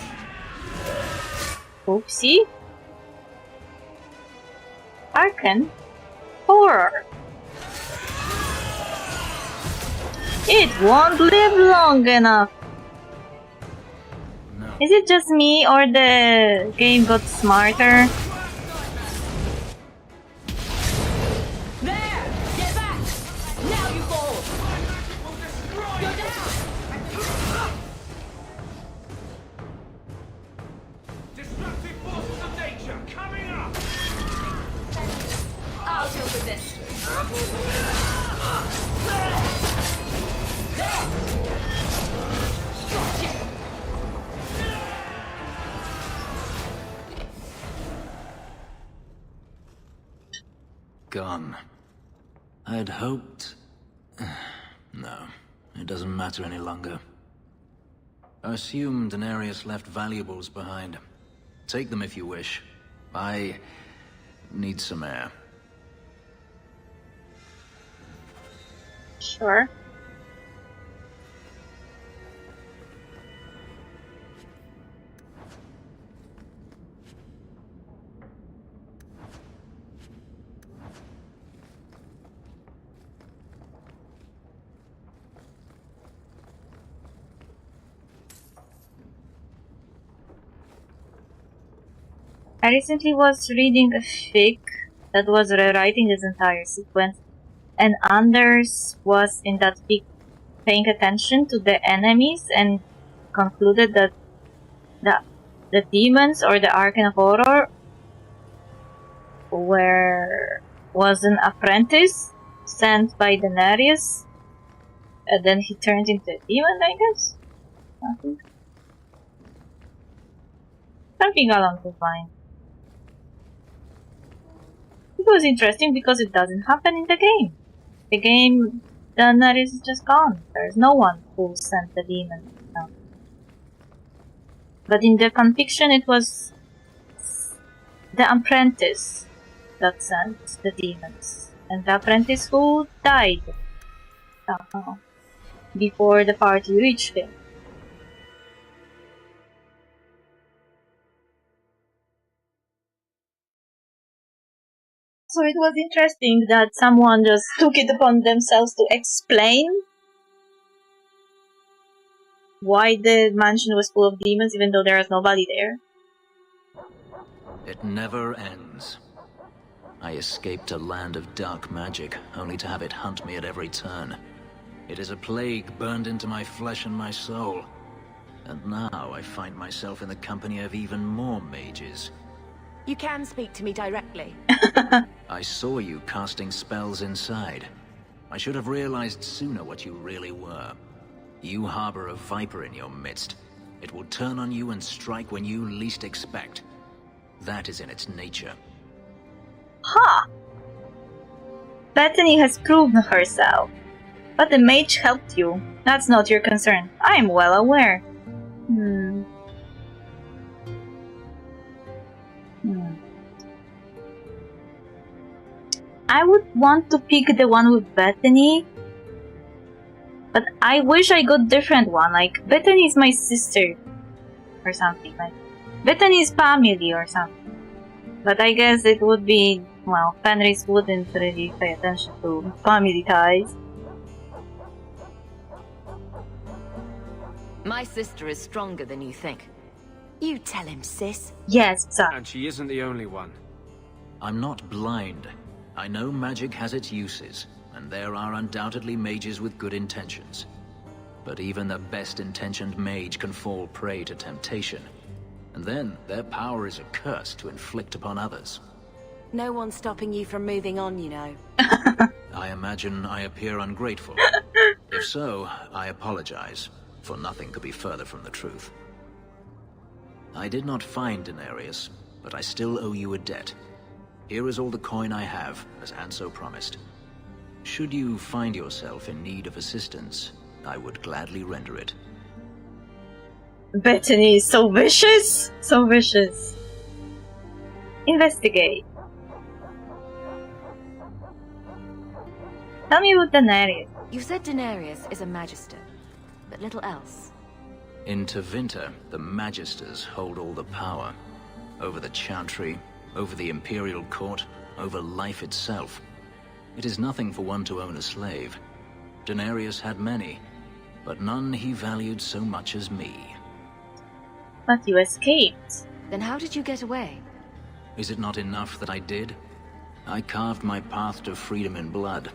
Oopsie. Arcane Horror. It won't live long enough. No. Is it just me or the game got smarter? There! Get back! Now you fall! Go down! Destructive forces of nature coming up! I'll deal with this. Gone. I'd hoped... No, it doesn't matter any longer. I assume Daenerys left valuables behind. Take them if you wish. I need some air. Sure. I recently was reading a fic that was rewriting this entire sequence, and Anders was in that fic paying attention to the enemies and concluded that the demons or the Arcane Horror was an apprentice sent by Daenerys, and then he turned into a demon, I guess? Something along those lines. It was interesting because it doesn't happen in the game. The game, Daenerys is just gone. There's no one who sent the demon. No. But in the conviction, it was the apprentice that sent the demons. And the apprentice who died before the party reached him. So it was interesting that someone just took it upon themselves to explain why the mansion was full of demons even though there was nobody there. It never ends. I escaped a land of dark magic, only to have it hunt me at every turn. It is a plague burned into my flesh and my soul. And now I find myself in the company of even more mages. You can speak to me directly. I saw you casting spells inside. I should have realized sooner what you really were. You harbor a viper in your midst. It will turn on you and strike when you least expect. That is in its nature. Ha! Bethany has proven herself. But the mage helped you. That's not your concern. I am well aware. I would want to pick the one with Bethany, but I wish I got different one. Like Bethany is my sister, or something. Like Bethany is family or something. But I guess it would be, well, Fenris wouldn't really pay attention to family ties. My sister is stronger than you think. You tell him, sis. Yes, sir. And she isn't the only one. I'm not blind. I know magic has its uses, and there are undoubtedly mages with good intentions. But even the best-intentioned mage can fall prey to temptation. And then their power is a curse to inflict upon others. No one's stopping you from moving on, you know. I imagine I appear ungrateful. If so, I apologize, for nothing could be further from the truth. I did not find Denarius, but I still owe you a debt. Here is all the coin I have, as Anso promised. Should you find yourself in need of assistance, I would gladly render it. Bethany is so vicious! So vicious. Investigate. Tell me about Denarius. You said Denarius is a magister, but little else. In Tevinter, the Magisters hold all the power. Over the Chantry, over the Imperial Court, over life itself. It is nothing for one to own a slave. Denarius had many, but none he valued so much as me. But you escaped. Then how did you get away? Is it not enough that I did? I carved my path to freedom in blood.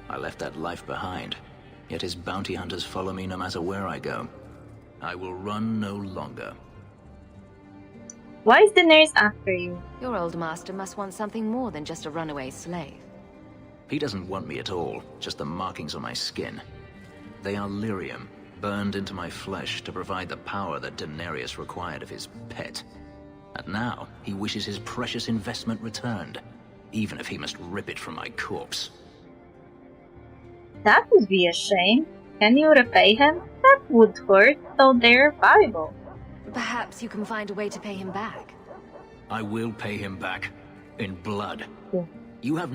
I left that life behind, yet his bounty hunters follow me no matter where I go. I will run no longer. Why is Denarius after you? Your old master must want something more than just a runaway slave. He doesn't want me at all, just the markings on my skin. They are lyrium, burned into my flesh to provide the power that Denarius required of his pet. And now, he wishes his precious investment returned, even if he must rip it from my corpse. That would be a shame. Can you repay him? That would hurt, though they're valuable. Perhaps you can find a way to pay him back. I will pay him back. In blood. Yeah. You have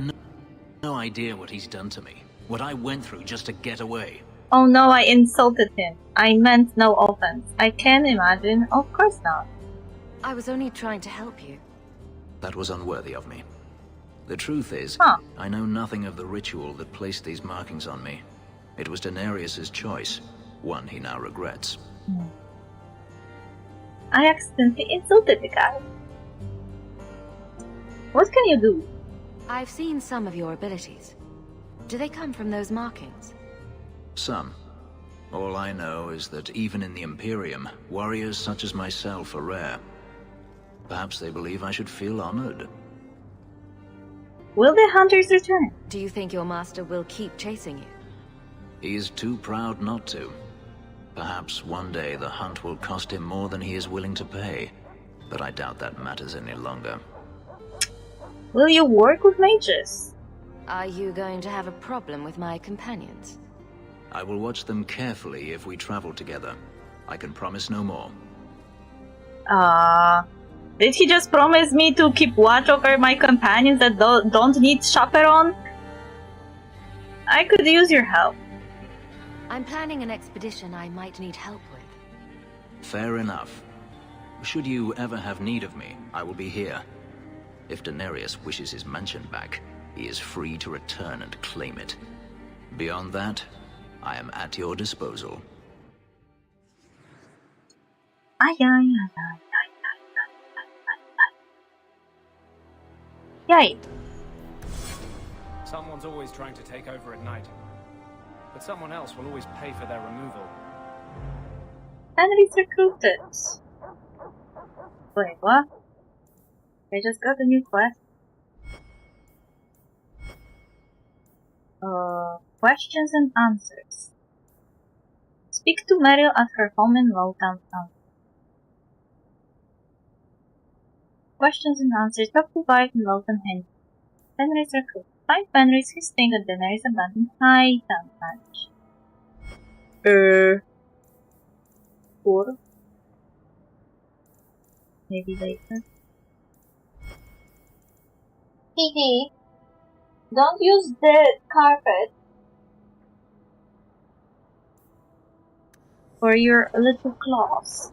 no idea what he's done to me. What I went through just to get away. Oh no, I insulted him. I meant no offense. I can imagine. Of course not. I was only trying to help you. That was unworthy of me. The truth is, I know nothing of the ritual that placed these markings on me. It was Denarius's choice, one he now regrets. I accidentally insulted the guy. What can you do? I've seen some of your abilities. Do they come from those markings? Some. All I know is that even in the Imperium, warriors such as myself are rare. Perhaps they believe I should feel honored. Will the hunters return? Do you think your master will keep chasing you? He is too proud not to. Perhaps one day the hunt will cost him more than he is willing to pay, but I doubt that matters any longer. Will you work with mages? Are you going to have a problem with my companions? I will watch them carefully if we travel together. I can promise no more. Did he just promise me to keep watch over my companions that don't need chaperone? I could use your help. I'm planning an expedition I might need help with. Fair enough. Should you ever have need of me, I will be here. If Denarius wishes his mansion back, he is free to return and claim it. Beyond that, I am at your disposal. Yay. Someone's always trying to take over at night. But someone else will always pay for their removal. Henry's recruited. Wait, what? I just got a new quest. Questions and answers. Speak to Meryl at her home in Lowtown Town. Questions and answers. Talk to Violet in Lowtown Henry. Fenris recruit. Find Fenris. He's staying at Daenerys' abandoned Hightown Ranch. 4. Maybe later. Hehe. Don't use the carpet for your little claws.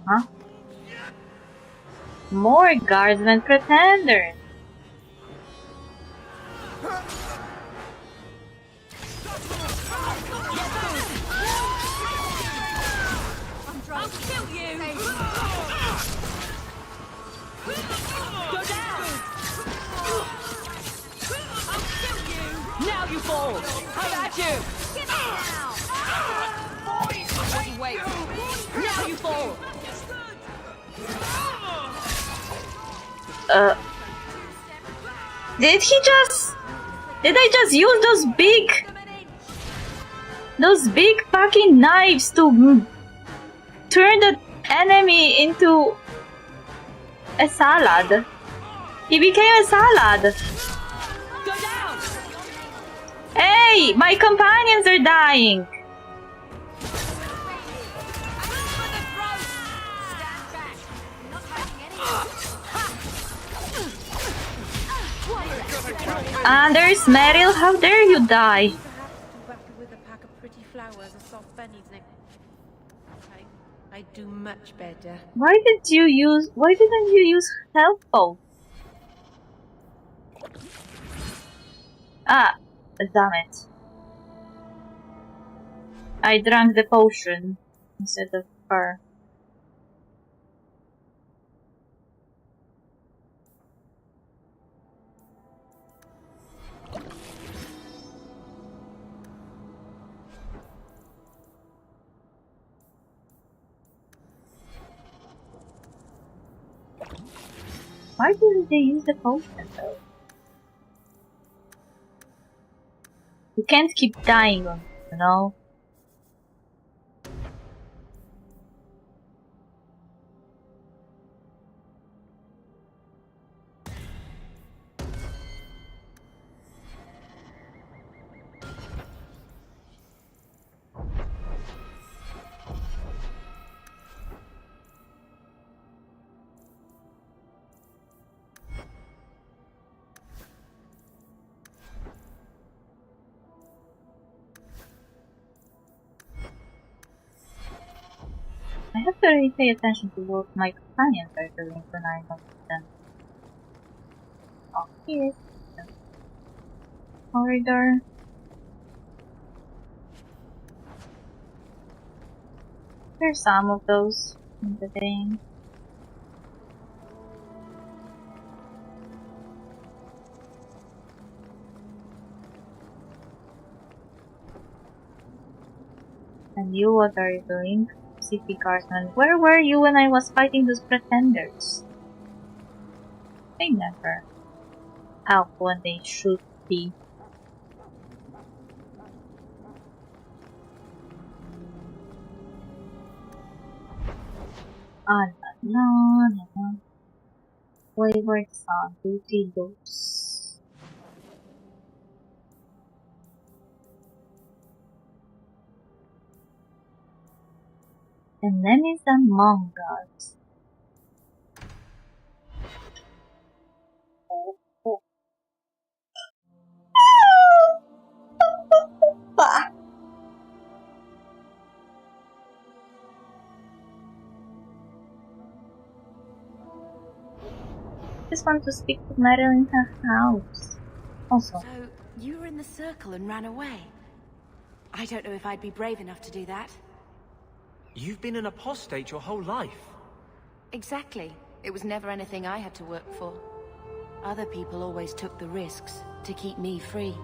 Huh? More guardsmen pretenders. I'll kill you! Go down! I'll kill you! Now you fall! How about you? Get out! Wait! Now you fall! Did he just... Did I just use those big fucking knives to turn the enemy into a salad? He became a salad. Hey, my companions are dying. Anders, Meryl, how dare you die? With a pack of pretty flowers, a soft bunny's neck. I'd do much better. Why didn't you use health bow? Ah, damn it. I drank the potion instead of her. Why didn't they use the potion though? You can't keep dying on it, you know? I have to really pay attention to what my companions are doing when I don't see them. Oh, here's the corridor. There's some of those in the thing. And you, what are you doing? City Guardsman, where were you when I was fighting those pretenders? They never help when they should be. Ah, la, la, la. Wayward Son, Duty Dose. Enemies among us. Oh, oh. Just want to speak to Meryl in her house. Also. So, you were in the circle and ran away? I don't know if I'd be brave enough to do that. You've been an apostate your whole life. Exactly. It was never anything I had to work for. Other people always took the risks to keep me free.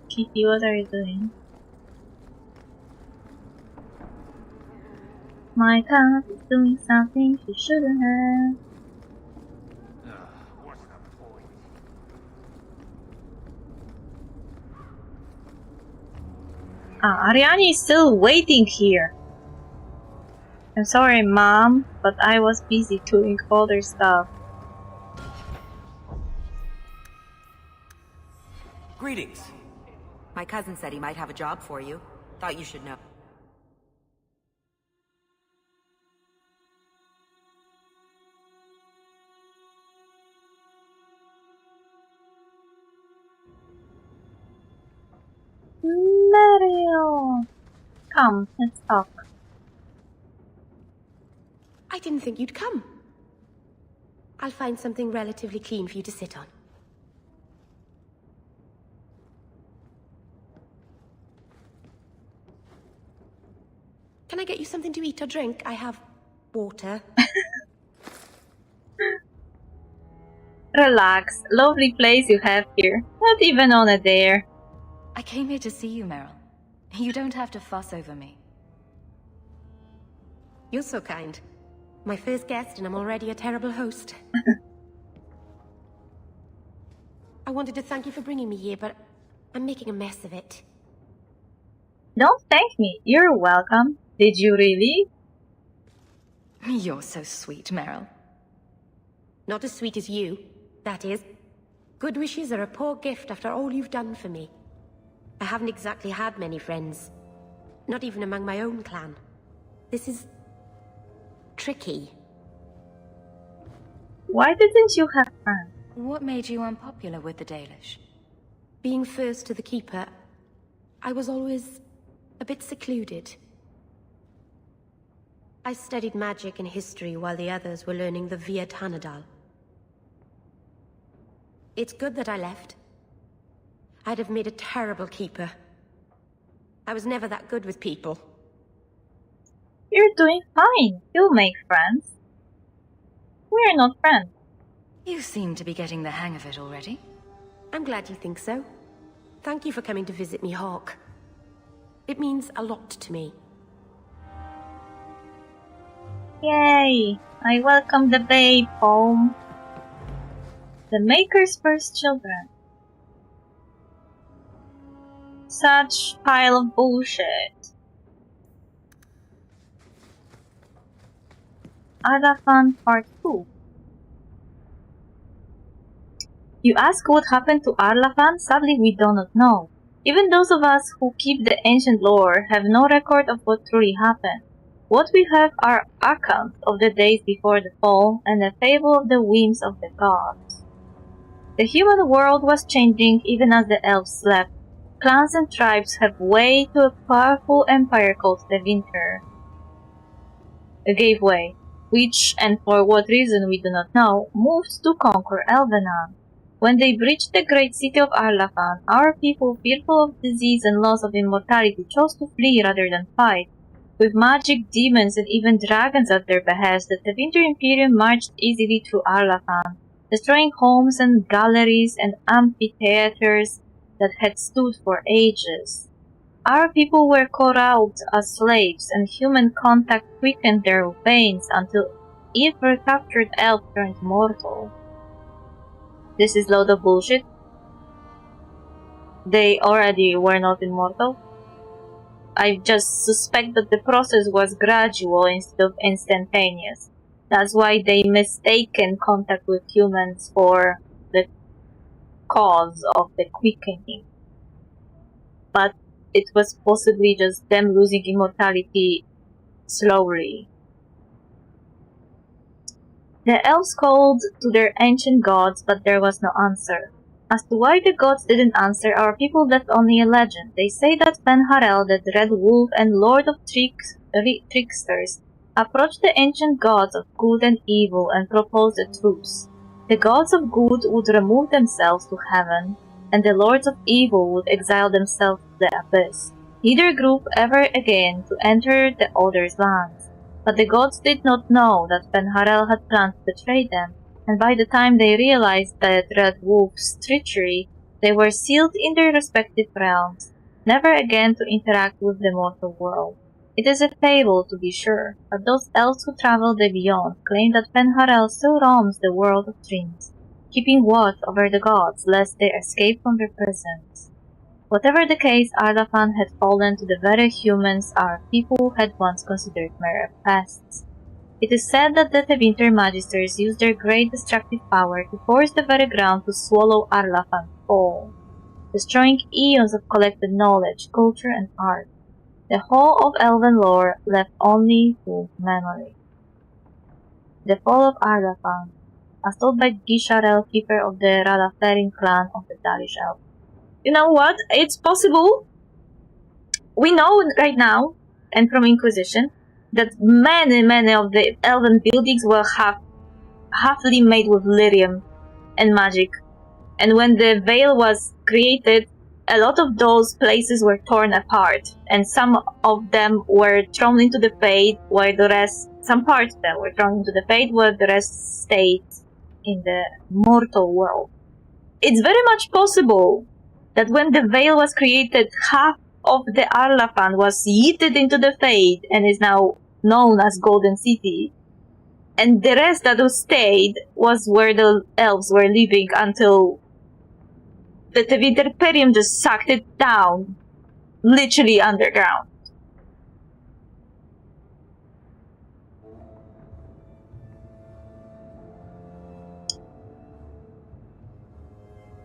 Kitty, what are you doing? My cat is doing something she shouldn't have. Ariane is still waiting here. I'm sorry, Mom, but I was busy doing other stuff. Greetings. My cousin said he might have a job for you. Thought you should know. Mario! Come, let's talk. I didn't think you'd come. I'll find something relatively clean for you to sit on. Can I get you something to eat or drink? I have water. Relax. Lovely place you have here. Not even on a dare. I came here to see you, Meryl. You don't have to fuss over me. You're so kind. My first guest and I'm already a terrible host. I wanted to thank you for bringing me here, but I'm making a mess of it. Don't thank me. You're welcome. Did you really? You're so sweet, Meryl. Not as sweet as you, that is. Good wishes are a poor gift after all you've done for me. I haven't exactly had many friends. Not even among my own clan. This is... tricky. Why didn't you have friends? What made you unpopular with the Dalish? Being first to the Keeper, I was always a bit secluded. I studied magic and history while the others were learning the Via Tanadal. It's good that I left. I'd have made a terrible keeper. I was never that good with people. You're doing fine. You'll make friends. We're not friends. You seem to be getting the hang of it already. I'm glad you think so. Thank you for coming to visit me, Hawk. It means a lot to me. Yay! I welcome the babe home. The Maker's first children. Such pile of bullshit. Arlafan Part 2. You ask what happened to Arlafan? Sadly, we do not know. Even those of us who keep the ancient lore have no record of what truly happened. What we have are accounts of the days before the fall and a fable of the whims of the gods. The human world was changing even as the elves slept. Clans and tribes have way to a powerful empire called the Winter. Gave way, which, and for what reason we do not know, moved to conquer Elvenan. When they breached the great city of Arlafan, our people, fearful of disease and loss of immortality, chose to flee rather than fight. With magic, demons, and even dragons at their behest, the Tevinter Imperium marched easily through Arlafan, destroying homes and galleries and amphitheaters that had stood for ages. Our people were corralled as slaves, and human contact quickened their veins until each recaptured elf turned mortal. This is load of bullshit. They already were not immortal. I just suspect that the process was gradual instead of instantaneous. That's why they mistaken contact with humans for the cause of the quickening. But it was possibly just them losing immortality slowly. The elves called to their ancient gods, but there was no answer. As to why the gods didn't answer, our people left only a legend. They say that Penharel, the Dread Wolf and Lord of Tricksters, approached the ancient gods of good and evil and proposed a truce. The gods of good would remove themselves to heaven, and the lords of evil would exile themselves to the abyss. Neither group ever again to enter the other's lands. But the gods did not know that Penharel had planned to betray them, and by the time they realized the Dread Wolf's treachery, they were sealed in their respective realms, never again to interact with the mortal world. It is a fable, to be sure, but those elves who travel the beyond claim that Penharel still roams the world of dreams, keeping watch over the gods lest they escape from their prisons. Whatever the case, Arlafan had fallen to the very humans our people had once considered mere pests. It is said that the Tevinter Magisters used their great destructive power to force the very ground to swallow Arlafan whole, destroying eons of collected knowledge, culture, and art. The whole of elven lore left only to memory. The fall of Arlafan, as told by Gisharel, keeper of the Radaferin clan of the Dalish Elf. You know what? It's possible. We know right now, and from Inquisition, that many of the elven buildings were halfly made with lyrium and magic. And when the veil was created, a lot of those places were torn apart, and some of them were thrown into the Fade, while the rest, some parts of them were thrown into the Fade, while the rest stayed in the mortal world. It's very much possible that when the veil was created, half of the Arlafan was yeeted into the Fade and is now known as Golden City, and the rest that was stayed was where the elves were living until the Tevinter Imperium just sucked it down, literally underground.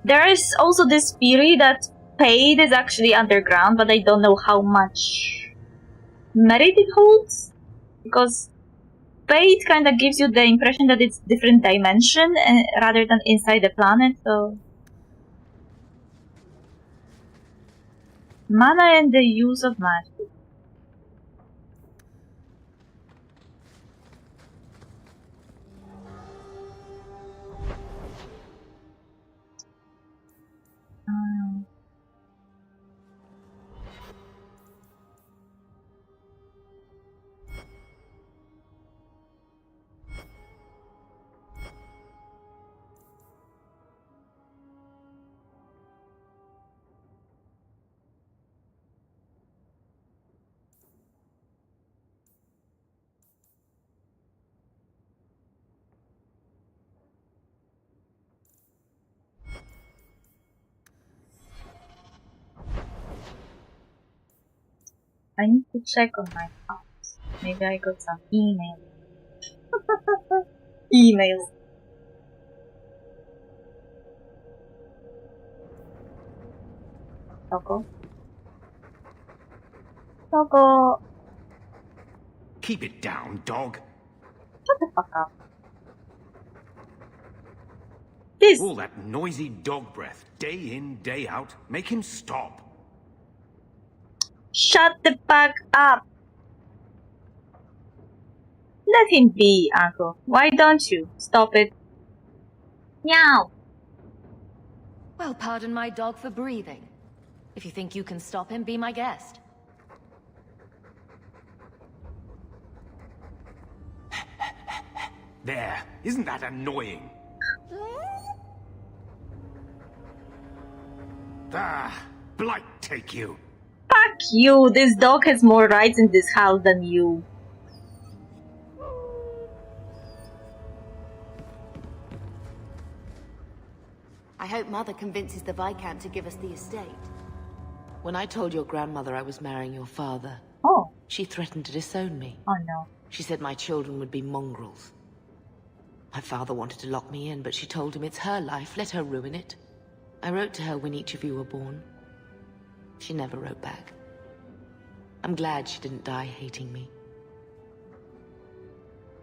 There is also this theory that Fade is actually underground, but I don't know how much merit it holds, because Fade kind of gives you the impression that it's different dimension rather than inside the planet, so... Mana and the use of magic. I need to check on my thoughts. Maybe I got some email. Emails. Toko? Toko! Keep it down, dog. Shut the fuck up. All that noisy dog breath, day in, day out. Make him stop. Shut the fuck up! Let him be, Uncle. Why don't you? Stop it. Meow! Well, pardon my dog for breathing. If you think you can stop him, be my guest. There. Isn't that annoying? Ah, Blight take you. Fuck you! This dog has more rights in this house than you. I hope Mother convinces the Viscount to give us the estate. When I told your grandmother I was marrying your father, she threatened to disown me. Oh no. She said my children would be mongrels. My father wanted to lock me in, but she told him it's her life, let her ruin it. I wrote to her when each of you were born. She never wrote back. I'm glad she didn't die hating me.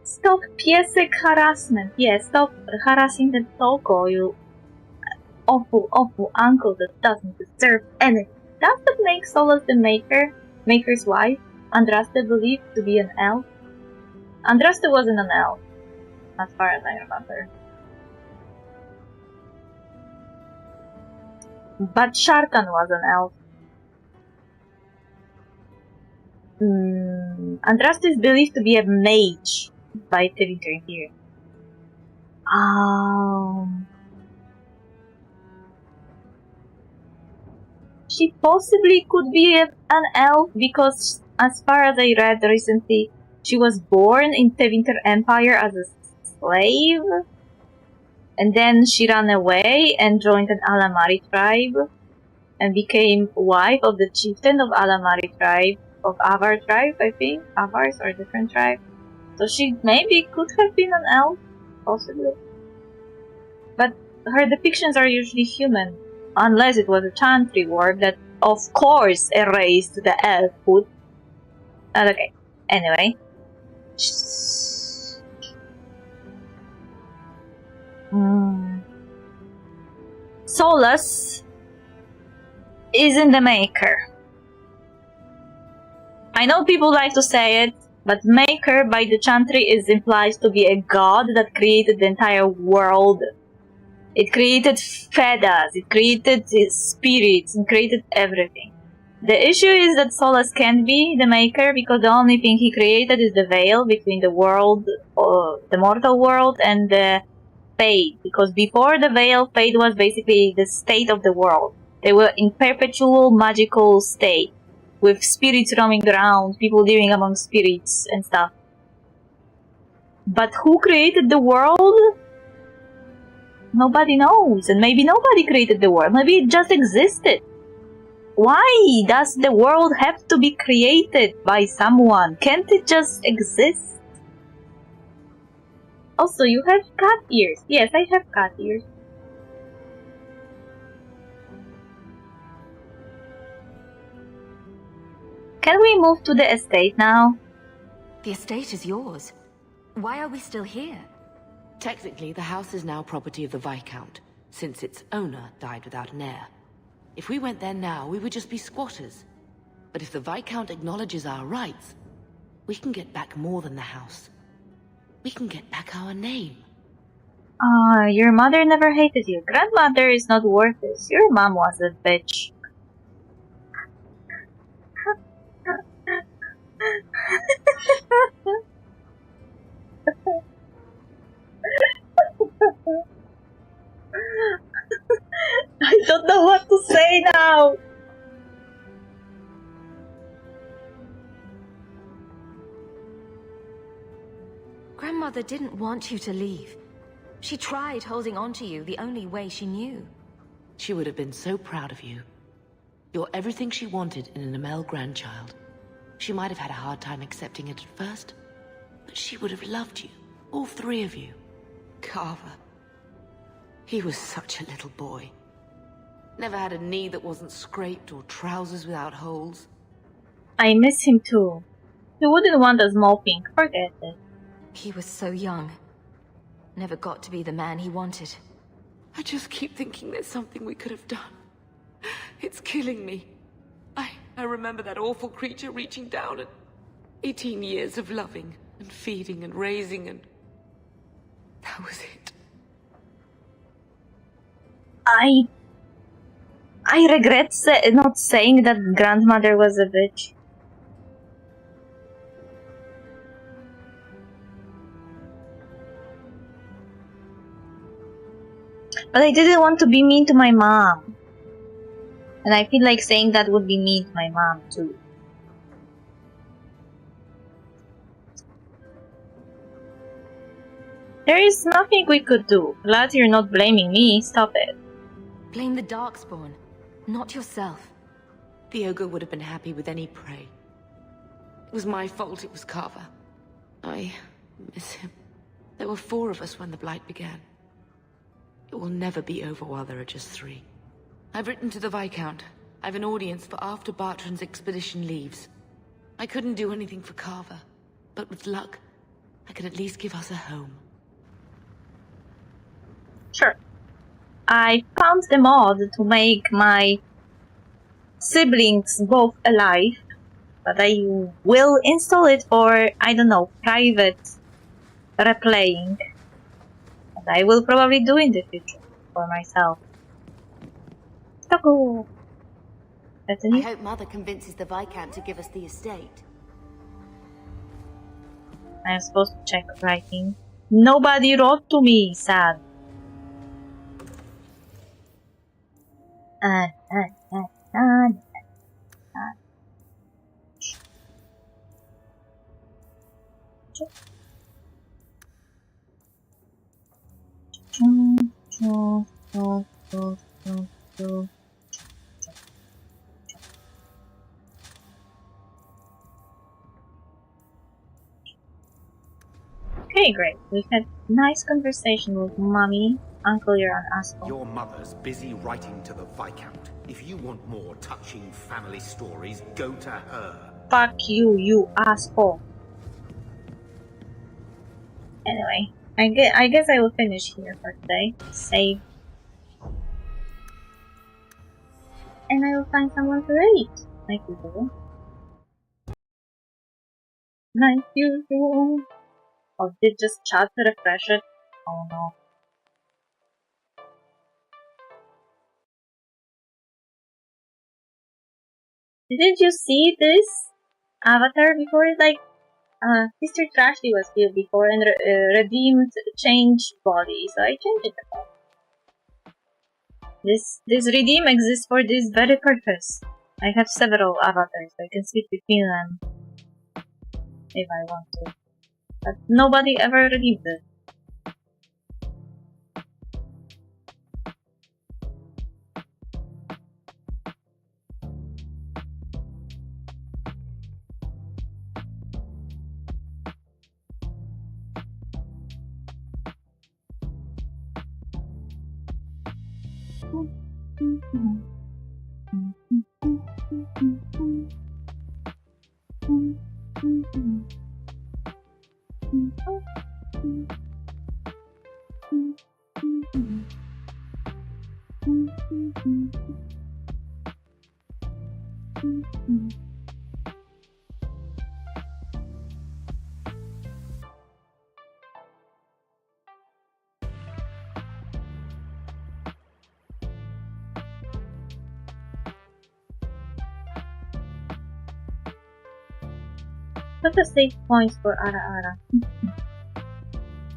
Stop piesek harassment. Yes, stop harassing the Toko, you awful uncle that doesn't deserve anything. That's what makes Solus the Maker's wife, Andraste believed to be an elf. Andraste wasn't an elf, as far as I remember. But Sharkan was an elf. Andraste is believed to be a mage by Tevinter here. She possibly could be an elf because, as far as I read recently, she was born in Tevinter Empire as a slave, and then she ran away and joined an Alamari tribe, and became wife of the chieftain of Alamari tribe, of Avar tribe, I think. Avars are different tribe. So she maybe could have been an elf, possibly. But her depictions are usually human, unless it was a chantry work that, of course, erased the elfhood. Okay, anyway. Solus isn't the maker. I know people like to say it, but maker by the chantry is implied to be a god that created the entire world. It created feathers, it created spirits, it created everything. The issue is that Solus can't be the maker because the only thing he created is the veil between the world, the mortal world, and the Fade. Because before the veil, Fade was basically the state of the world. They were in perpetual magical state, with spirits roaming around, people living among spirits and stuff. But who created the world? Nobody knows, and maybe nobody created the world. Maybe it just existed. Why does the world have to be created by someone? Can't it just exist? Also, you have cat ears. Yes, I have cat ears. Can we move to the estate now? The estate is yours. Why are we still here? Technically, the house is now property of the Viscount, since its owner died without an heir. If we went there now, we would just be squatters. But if the Viscount acknowledges our rights, we can get back more than the house. We can get back our name. Your mother never hated you. Grandmother is not worth this. Your mom was a bitch. I don't know what to say now. Grandmother didn't want you to leave. She tried holding on to you the only way she knew. She would have been so proud of you. You're everything she wanted in an Amel grandchild. She might have had a hard time accepting it at first, but she would have loved you, all three of you. Carver. He was such a little boy. Never had a knee that wasn't scraped or trousers without holes. I miss him too. He wouldn't want a small pink, forget it. He was so young. Never got to be the man he wanted. I just keep thinking there's something we could have done. It's killing me. I remember that awful creature reaching down and 18 years of loving and feeding and raising, and that was it. I regret not saying that grandmother was a bitch. But I didn't want to be mean to my mom. And I feel like saying that would be mean to my mom too. There is nothing we could do. Glad you're not blaming me. Stop it. Blame the Darkspawn, not yourself. The ogre would have been happy with any prey. It was my fault it was Carver. I miss him. There were 4 of us when the Blight began. It will never be over while there are just 3. I've written to the Viscount. I've an audience for after Bartrand's expedition leaves. I couldn't do anything for Carver, but with luck, I can at least give us a home. Sure. I found the mod to make my siblings both alive, but I will install it for, I don't know, private replaying. And I will probably do in the future for myself. I hope Mother convinces the Viscount to give us the estate. I'm supposed to check writing. Nobody wrote to me, sad. doing great. We've had nice conversation with Mommy. Uncle, you're an asshole. Your mother's busy writing to the Viscount. If you want more touching family stories, go to her. Fuck you, you asshole. Anyway, I guess I will finish here for today. Save. And I will find someone to read. Like usual. Like usual. Oh, did just chat to refresh it? Oh no. Didn't you see this avatar before? It's like, Mr. Trashy was here before and redeemed changed body, so I changed it. This redeem exists for this very purpose. I have several avatars, so I can switch between them if I want to. But nobody ever redeemed it. Put the save points for Ara Ara.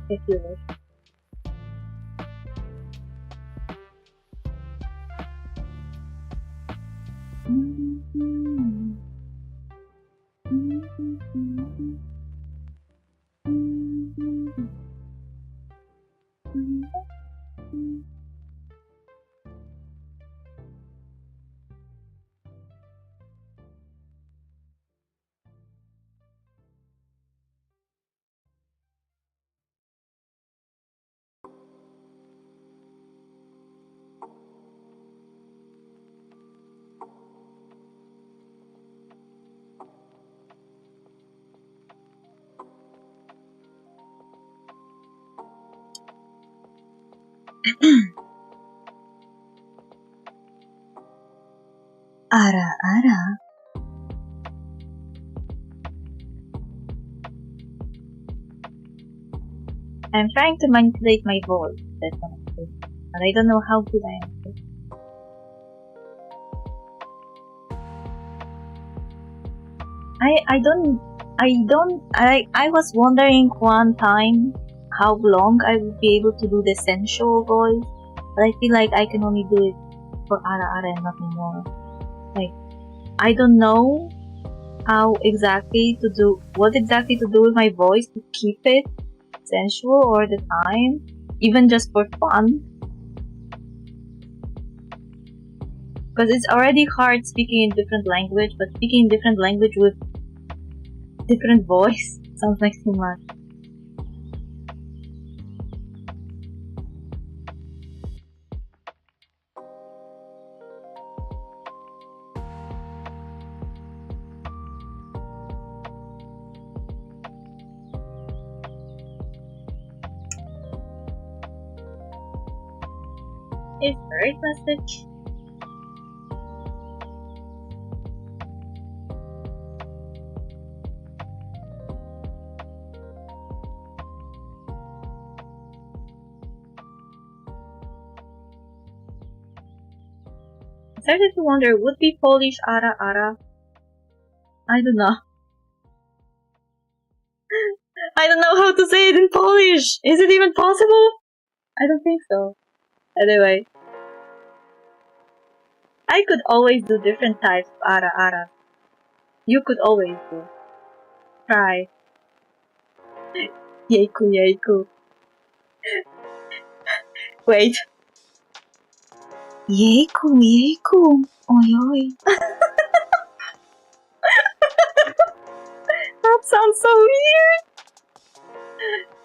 If you wish. Ara Ara. I'm trying to manipulate my voice, definitely, but I don't know how good I am. I was wondering one time how long I would be able to do the sensual voice, but I feel like I can only do it for Ara Ara and nothing more. Like, I don't know what exactly to do with my voice to keep it sensual all the time, even just for fun. Because it's already hard speaking in different language, but speaking in different language with different voice sounds like too much. Is there a message? I started to wonder, would be Polish Ara Ara? I don't know. I don't know how to say it in Polish! Is it even possible? I don't think so. Anyway. I could always do different types of Ara Ara. You could always do. Try. Yeiku, yeiku. Wait. Yeiku, yeiku. Oi, oi. That sounds so weird.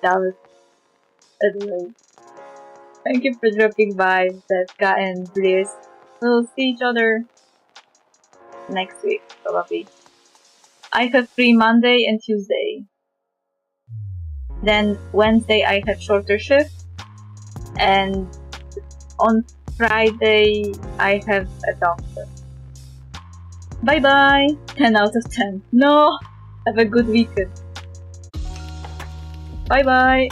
Damn it. Anyway. Thank you for dropping by, Zeska and Bliss. We'll see each other next week, probably. I have free Monday and Tuesday. Then Wednesday I have shorter shift. And on Friday I have a doctor. Bye bye! 10 out of 10. No! Have a good weekend. Bye bye!